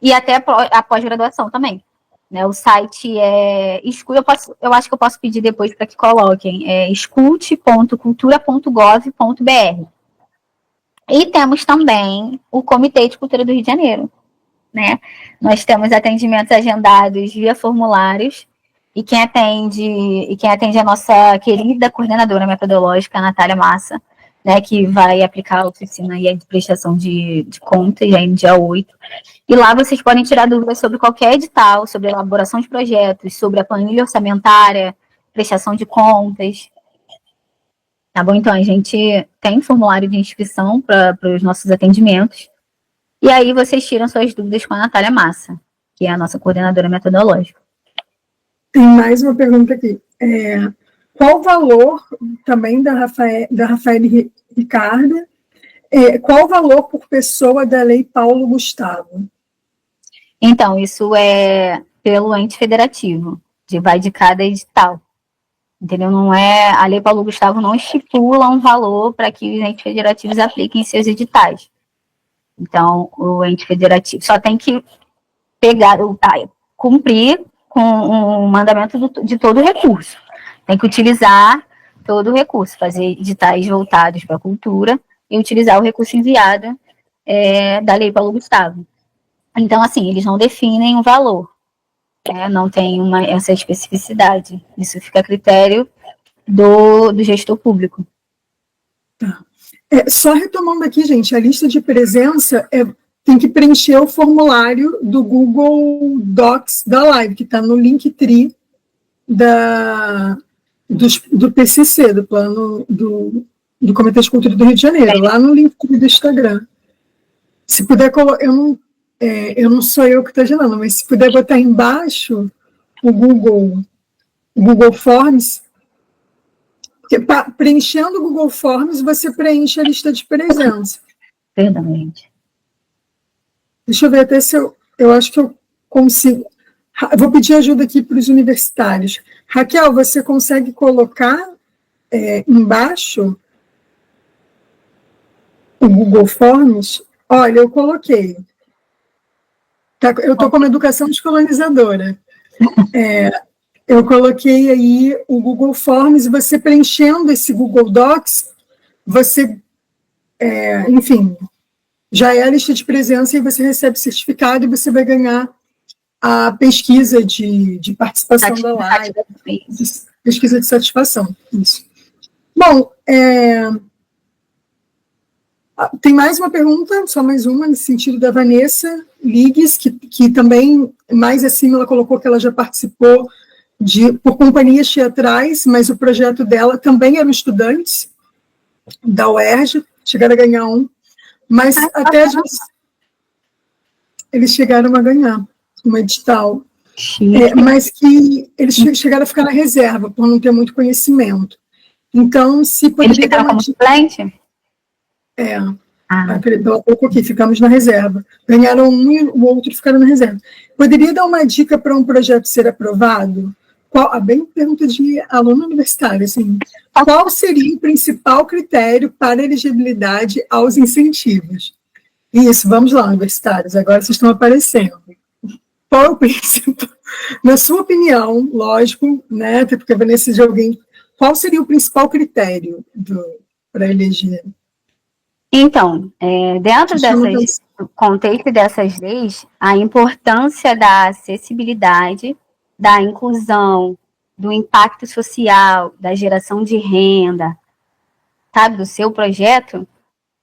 e até a pós-graduação também. Né, o site é eu acho que eu posso pedir depois para que coloquem, escute.cultura.gov.br. E temos também o Comitê de Cultura do Rio de Janeiro. Né? Nós temos atendimentos agendados via formulários, e quem atende a nossa querida coordenadora metodológica, a Natália Massa, né, que vai aplicar a oficina de prestação de contas aí no dia 8. E lá vocês podem tirar dúvidas sobre qualquer edital, sobre elaboração de projetos, sobre a planilha orçamentária, prestação de contas. Tá bom? Então, a gente tem formulário de inscrição para os nossos atendimentos. E aí vocês tiram suas dúvidas com a Natália Massa, que é a nossa coordenadora metodológica. Tem mais uma pergunta aqui. Qual o valor, também da Rafael Ricardo, qual o valor por pessoa da Lei Paulo Gustavo? Então, isso é pelo ente federativo, vai de cada edital. Entendeu? Não é, a Lei Paulo Gustavo não estipula um valor para que os entes federativos apliquem seus editais. Então, o ente federativo só tem que cumprir com o mandamento de todo o recurso. Tem que utilizar todo o recurso, fazer editais voltados para a cultura e utilizar o recurso enviado da Lei Paulo Gustavo. Então, assim, eles não definem um valor, não tem essa especificidade. Isso fica a critério do gestor público. Tá. Só retomando aqui, gente, a lista de presença tem que preencher o formulário do Google Docs da live, que está no Linktree do PCC, do Plano do Comitê de Cultura do Rio de Janeiro, lá no Linktree do Instagram. Se puder colocar, não sou eu que estou gerando, mas se puder botar embaixo o Google Forms, porque preenchendo o Google Forms, você preenche a lista de presença. Verdade. Deixa eu ver até se eu acho que eu consigo. Vou pedir ajuda aqui para os universitários. Raquel, você consegue colocar embaixo o Google Forms? Olha, eu coloquei. Tá, eu estou como educação descolonizadora. Eu coloquei aí o Google Forms, e você preenchendo esse Google Docs, você, enfim, já é a lista de presença, e você recebe certificado, e você vai ganhar a pesquisa de participação da live, pesquisa de satisfação. Isso. Bom, tem mais uma pergunta, só mais uma, nesse sentido, da Vanessa Ligues, que também, mais acima, ela colocou que ela já participou por companhias teatrais, mas o projeto dela também eram estudantes da UERJ, chegaram a ganhar mas até às vezes eles chegaram a ganhar um edital, mas que eles chegaram a ficar na reserva, por não ter muito conhecimento. Então, se poderia... Eles ficaram como suplente? Pela pouco aqui, ficamos na reserva. Ganharam um e o outro ficaram na reserva. Poderia dar uma dica para um projeto ser aprovado? Bem pergunta de aluno universitário, assim. Qual seria o principal critério para elegibilidade aos incentivos? Isso, vamos lá, universitários, agora vocês estão aparecendo. Qual é o Na sua opinião, lógico, né, até porque a Vanessa de alguém, qual seria o principal critério para eleger? Então, dentro do contexto dessas leis, a importância da acessibilidade, da inclusão, do impacto social, da geração de renda, sabe, do seu projeto,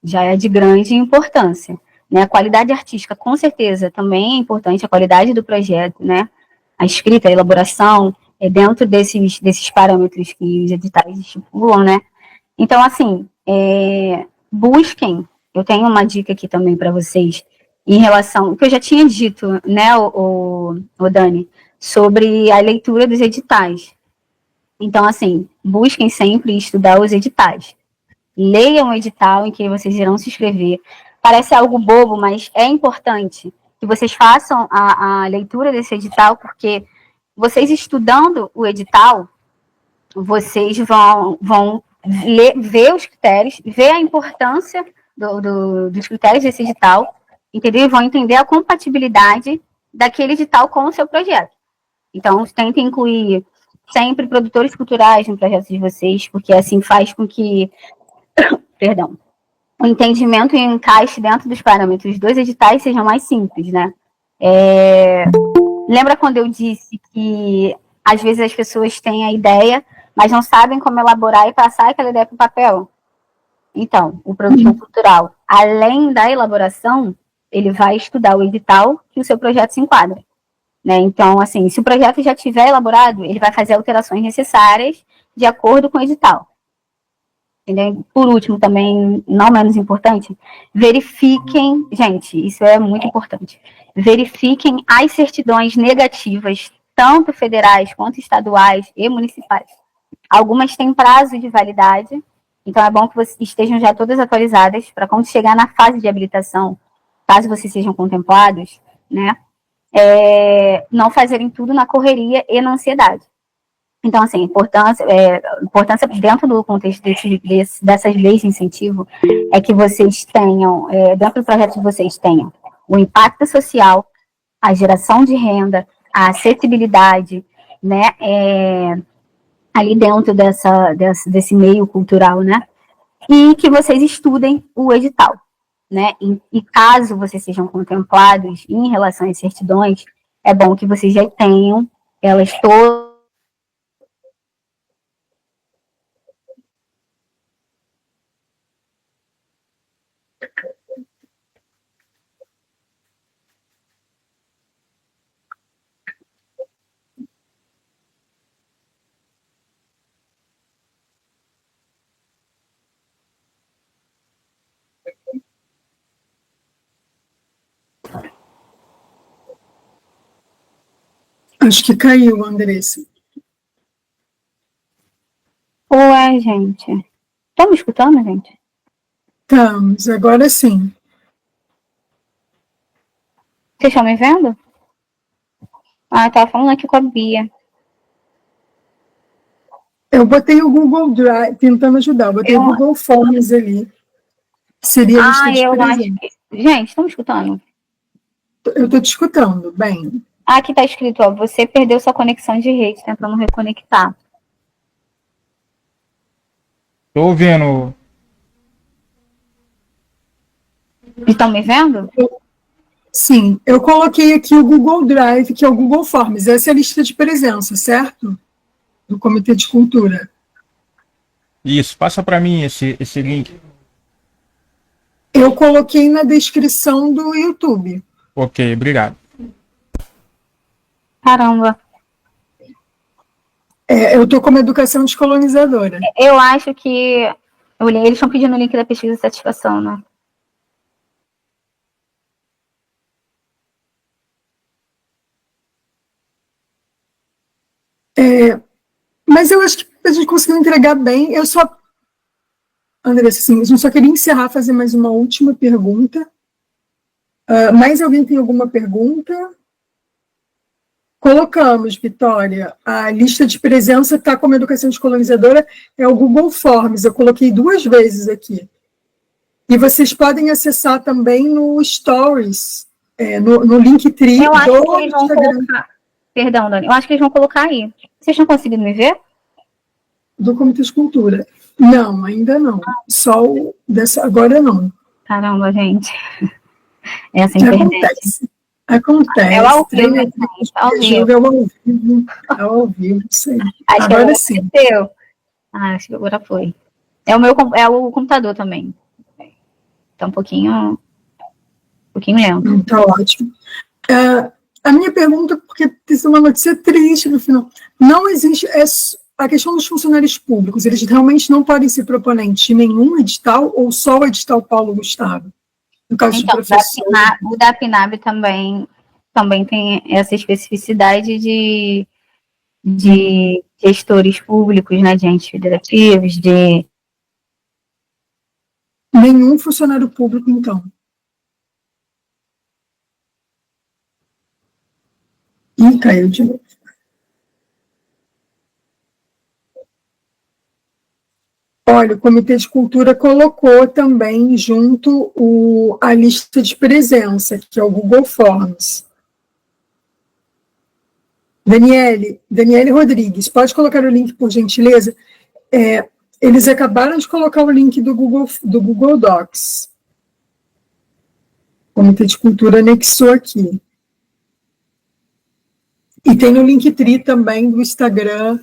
já é de grande importância. Né? A qualidade artística, com certeza, também é importante, a qualidade do projeto, né? A escrita, a elaboração, dentro desses parâmetros que os editais estipulam, né? Então, assim, busquem, eu tenho uma dica aqui também para vocês, em relação, o que eu já tinha dito, né, o Dani, sobre a leitura dos editais. Então, assim, busquem sempre estudar os editais. Leiam o edital em que vocês irão se inscrever. Parece algo bobo, mas é importante que vocês façam a leitura desse edital, porque vocês estudando o edital, vocês vão ver os critérios, ver a importância dos critérios desse edital, entendeu? E vão entender a compatibilidade daquele edital com o seu projeto. Então, tentem incluir sempre produtores culturais no projeto de vocês, porque assim faz com que, perdão, o entendimento e o encaixe dentro dos parâmetros dos editais sejam mais simples, né? Lembra quando eu disse que às vezes as pessoas têm a ideia, mas não sabem como elaborar e passar aquela ideia para o papel? Então, o produtor cultural, além da elaboração, ele vai estudar o edital que o seu projeto se enquadra. Né? Então, assim, se o projeto já estiver elaborado, ele vai fazer alterações necessárias de acordo com o edital. Entendeu? Por último, também, não menos importante, verifiquem, gente, isso é muito importante, verifiquem as certidões negativas, tanto federais quanto estaduais e municipais. Algumas têm prazo de validade, então é bom que vocês estejam já todas atualizadas, para quando chegar na fase de habilitação, caso vocês sejam contemplados, né, não fazerem tudo na correria e na ansiedade. Então, assim, importância dentro do contexto dessas leis de incentivo é que vocês tenham, dentro do projeto de vocês tenham o impacto social, a geração de renda, a acessibilidade, né, ali dentro desse meio cultural, né, e que vocês estudem o edital, né, e caso vocês sejam contemplados em relação às certidões, é bom que vocês já tenham elas todas. Acho que caiu, Andressa. Ué, gente. Estão me escutando, gente? Estamos, agora sim. Vocês estão me vendo? Ah, tava falando aqui com a Bia. Eu botei o Google Drive, tentando ajudar, eu botei o Google Forms ali. Seria a lista de acho que... Gente, estão me escutando? Eu estou te escutando, bem. Aqui está escrito, ó, você perdeu sua conexão de rede, tentando reconectar. Tô ouvindo. Estão me vendo? Sim, eu coloquei aqui o Google Drive, que é o Google Forms. Essa é a lista de presença, certo? Do Comitê de Cultura. Isso, passa para mim esse link. Eu coloquei na descrição do YouTube. Ok, obrigado. Caramba. Eu estou como educação descolonizadora. Eu acho que... Eles estão pedindo o link da pesquisa de satisfação, né? Mas eu acho que a gente conseguiu entregar bem. Eu só... Andressa, assim, a gente só queria encerrar, fazer mais uma última pergunta. Mais alguém tem alguma pergunta? Colocamos, Vitória, a lista de presença está como educação descolonizadora, é o Google Forms, eu coloquei 2 vezes aqui. E vocês podem acessar também no Stories, no Linktree do Instagram. Perdão, Dani. Eu acho que eles vão colocar aí. Vocês estão conseguindo me ver? Do Comitê de Cultura. Não, ainda não. Só o dessa, agora não. Caramba, gente. Essa internet. Acontece. É ao vivo, Treino, gente. Ao vivo. jogo é ao vivo. É ao vivo, sim. Acho que Agora sim. aconteceu. Acho que agora foi. É o computador também. Tá um pouquinho lento. Tá ótimo. A minha pergunta, porque tem uma notícia triste no final. Não existe. A questão dos funcionários públicos, eles realmente não podem ser proponentes de nenhum edital ou só o edital Paulo Gustavo? No caso Então, de professor. o da PNAB também tem essa especificidade de gestores públicos, né, de entes federativos, de... Nenhum funcionário público, então. Ih, caiu de novo. Olha, o Comitê de Cultura colocou também junto a lista de presença, que é o Google Forms. Daniele Rodrigues, pode colocar o link, por gentileza? Eles acabaram de colocar o link do Google Docs. O Comitê de Cultura anexou aqui. E tem no Linktree também do Instagram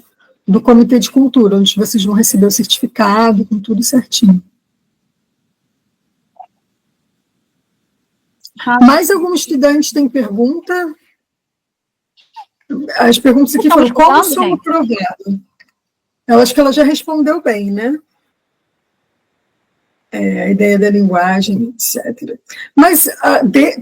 do Comitê de Cultura, onde vocês vão receber o certificado com tudo certinho. Mais algum estudante tem pergunta? As perguntas aqui foram: como sou aprovado? Eu acho que ela já respondeu bem, né? A ideia da linguagem, etc. Mas,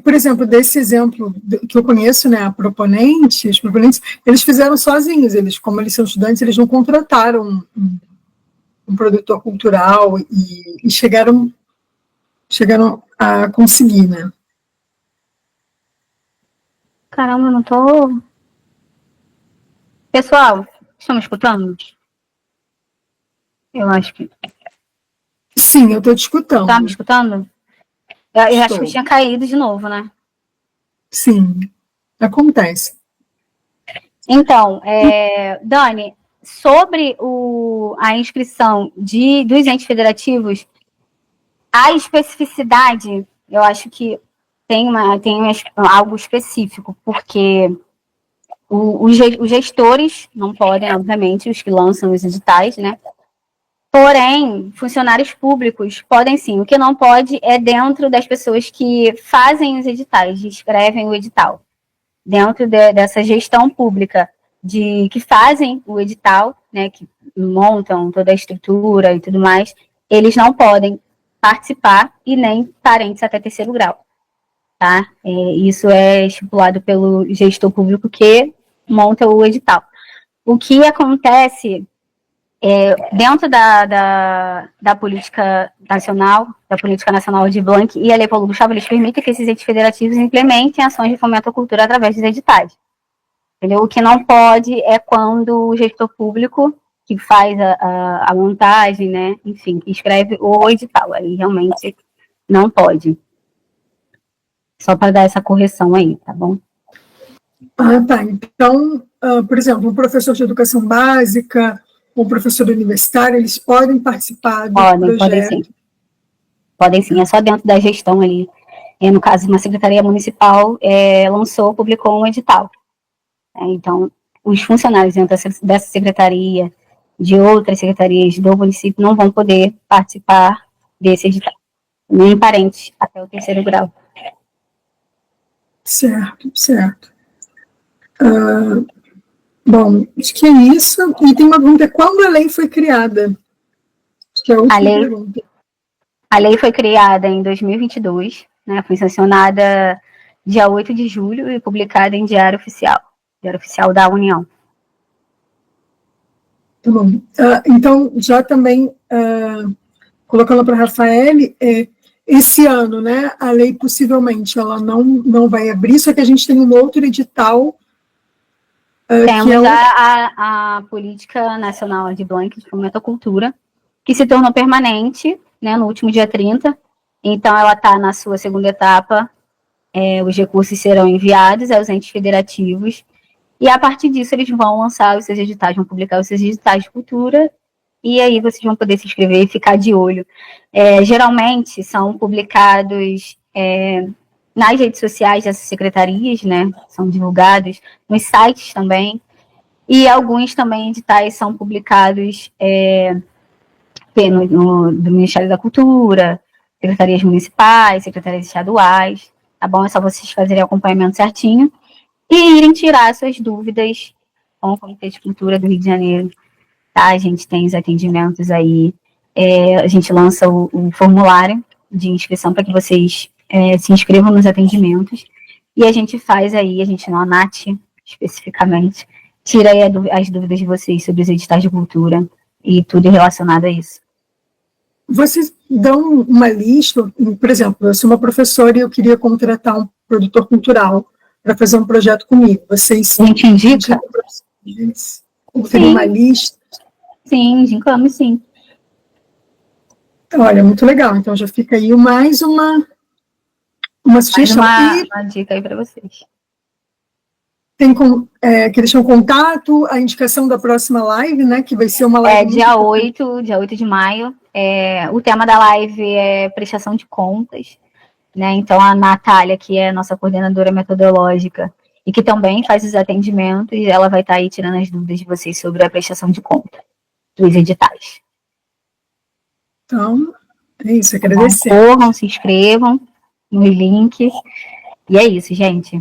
por exemplo, desse exemplo que eu conheço, né, os proponentes, eles fizeram sozinhos, como eles são estudantes, eles não contrataram um produtor cultural e chegaram a conseguir, né? Caramba, eu não tô... Pessoal, estão me escutando? Eu acho que... Sim, eu estou te escutando. Tá me escutando? Eu acho que tinha caído de novo, né? Sim, acontece. Então, Dani, sobre a inscrição dos entes federativos, a especificidade, eu acho que tem algo específico, porque os gestores não podem, obviamente, os que lançam os editais, né? Porém, funcionários públicos podem sim. O que não pode é dentro das pessoas que fazem os editais, escrevem o edital. Dentro dessa gestão pública, que fazem o edital, né, que montam toda a estrutura e tudo mais, eles não podem participar e nem parentes até terceiro grau. Tá? Isso é estipulado pelo gestor público que monta o edital. O que acontece... dentro da política nacional de Blanc e a Lei Paulo Gustavo, eles permitem que esses entes federativos implementem ações de fomento à cultura através dos editais. Entendeu? O que não pode é quando o gestor público, que faz a montagem, né, enfim, que escreve o edital, aí realmente não pode. Só para dar essa correção aí, tá bom? Tá. Então, por exemplo, um professor de educação básica, ou professor universitário, eles podem participar do projeto? Podem sim, é só dentro da gestão ali. No caso, uma secretaria municipal publicou um edital. Então, os funcionários dentro dessa secretaria, de outras secretarias do município, não vão poder participar desse edital. Nem parentes até o terceiro grau. Certo. Bom, acho que é isso. E tem uma pergunta: quando a lei foi criada? Acho que é a última pergunta. A lei foi criada em 2022, né? Foi sancionada dia 8 de julho e publicada em Diário Oficial da União. Tá bom. Então, já também colocando para a Rafael, esse ano, né, a lei possivelmente ela não vai abrir, só que a gente tem um outro edital. Temos a Política Nacional de Blanc de Fomento à Cultura, que se tornou permanente, né, no último dia 30. Então, ela está na sua segunda etapa. Os recursos serão enviados aos entes federativos E a partir disso eles vão lançar os seus editais, vão publicar os seus editais de cultura, e aí vocês vão poder se inscrever e ficar de olho. Geralmente são publicados nas redes sociais dessas secretarias, né? São divulgados nos sites também, e alguns também editais são publicados do Ministério da Cultura, secretarias municipais, secretarias estaduais, tá bom? É só vocês fazerem acompanhamento certinho e irem tirar suas dúvidas com o Comitê de Cultura do Rio de Janeiro, tá? A gente tem os atendimentos aí, a gente lança o formulário de inscrição para que vocês se inscrevam nos atendimentos, e a gente faz aí, a gente, na ANAT especificamente, tira aí as dúvidas de vocês sobre os editais de cultura e tudo relacionado a isso. Vocês dão uma lista, por exemplo, eu sou uma professora e eu queria contratar um produtor cultural para fazer um projeto comigo. Vocês a gente indica? Tem uma lista? Sim, indicamos sim. Olha, muito legal. Então já fica aí mais uma sugestão. Uma dica aí para vocês. Que deixam contato, a indicação da próxima live, né? Que vai ser uma live. Dia 8 de maio. O tema da live é prestação de contas, né? Então a Natália, que é a nossa coordenadora metodológica e que também faz os atendimentos, ela vai estar aí tirando as dúvidas de vocês sobre a prestação de conta dos editais. Então, é isso, agradecer. Corram, se inscrevam nos links. E é isso, gente.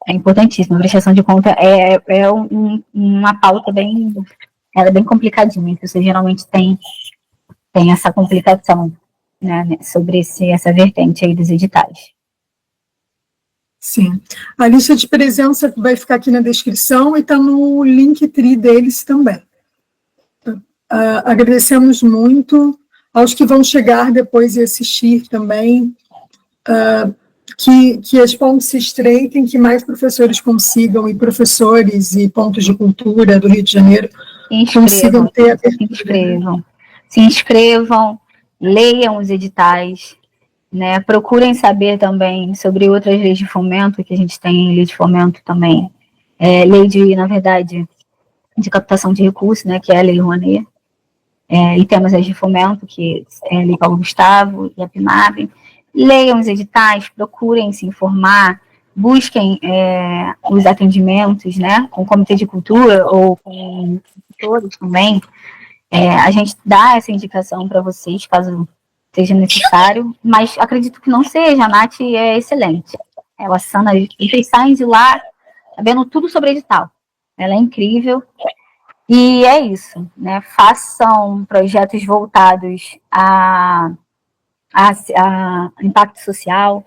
É importantíssimo. A prestação de conta uma pauta bem complicadinha. Você geralmente tem essa complicação, né, sobre essa vertente aí dos editais. Sim. A lista de presença vai ficar aqui na descrição e está no Linktree deles também. Agradecemos muito aos que vão chegar depois e assistir também. Que as pontes se estreitem, que mais professores consigam, e professores e pontos de cultura do Rio de Janeiro consigam ter se inscrevam, leiam os editais, né? Procurem saber também sobre outras leis de fomento, que a gente tem lei de fomento também, na verdade, de captação de recursos, né, que é a Lei Rouanet, e temos as de fomento, que é a Lei Paulo Gustavo e a PNAB. Leiam os editais, procurem se informar, busquem os atendimentos, né, com o Comitê de Cultura ou com tutores também. A gente dá essa indicação para vocês, caso seja necessário, mas acredito que não seja. A Nath é excelente. Ela sana, vocês saem de lá sabendo tudo sobre edital. Ela é incrível. E é isso, né? Façam projetos voltados a impacto social,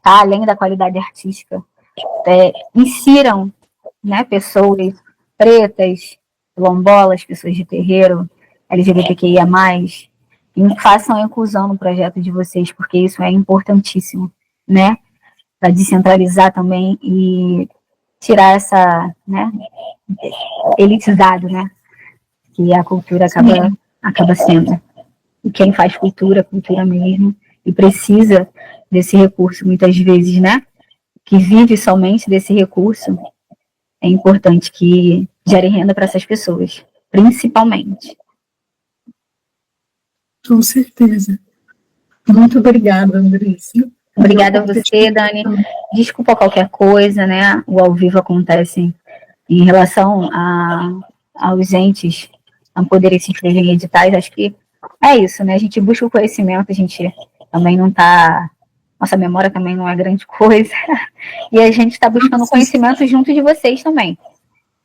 tá? Além da qualidade artística. Insiram, né, pessoas pretas, quilombolas, pessoas de terreiro, LGBTQIA+, e façam a inclusão no projeto de vocês, porque isso é importantíssimo, né? Para descentralizar também e tirar essa, né, elitizado, né? Que a cultura acaba sendo. E quem faz cultura mesmo, e precisa desse recurso muitas vezes, né? Que vive somente desse recurso, é importante que gere renda para essas pessoas, principalmente. Com certeza. Muito obrigada, Andressa. Obrigada a você, Dani. Desculpa qualquer coisa, né? O ao vivo acontece em relação aos entes não poderem se inscrever em editais. Acho que é isso, né? A gente busca o conhecimento, a gente também não está... Nossa memória também não é grande coisa. E a gente está buscando conhecimento junto de vocês também.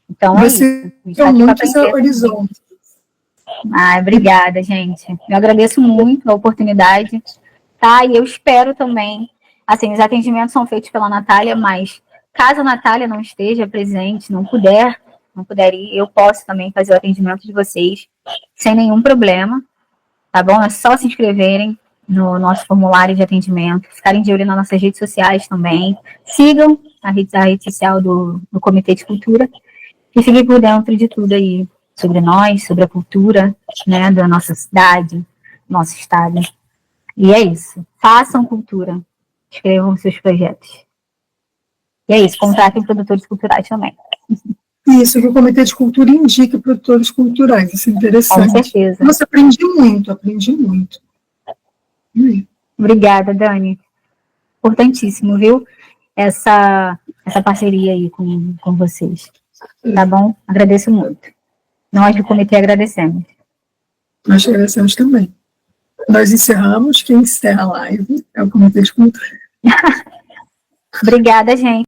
Então, é isso. Tem muitos horizontes. Obrigada, gente. Eu agradeço muito a oportunidade, tá? E eu espero também, assim, os atendimentos são feitos pela Natália, mas caso a Natália não esteja presente, não puder ir, eu posso também fazer o atendimento de vocês sem nenhum problema, tá bom? É só se inscreverem no nosso formulário de atendimento, ficarem de olho nas nossas redes sociais também, sigam a rede social do Comitê de Cultura e fiquem por dentro de tudo aí, sobre nós, sobre a cultura, né, da nossa cidade, nosso estado. E é isso. Façam cultura. Escrevam seus projetos. E é isso, contratem produtores culturais também. Isso, que o Comitê de Cultura indica produtores culturais, isso é Com interessante. certeza. Nossa, aprendi muito, aprendi muito. Obrigada, Dani. Importantíssimo, viu? Essa parceria aí com vocês. Tá bom? Agradeço muito. Nós do comitê agradecemos. Nós agradecemos também. Nós encerramos, quem encerra a live é o Comitê de Cultura. Obrigada, gente.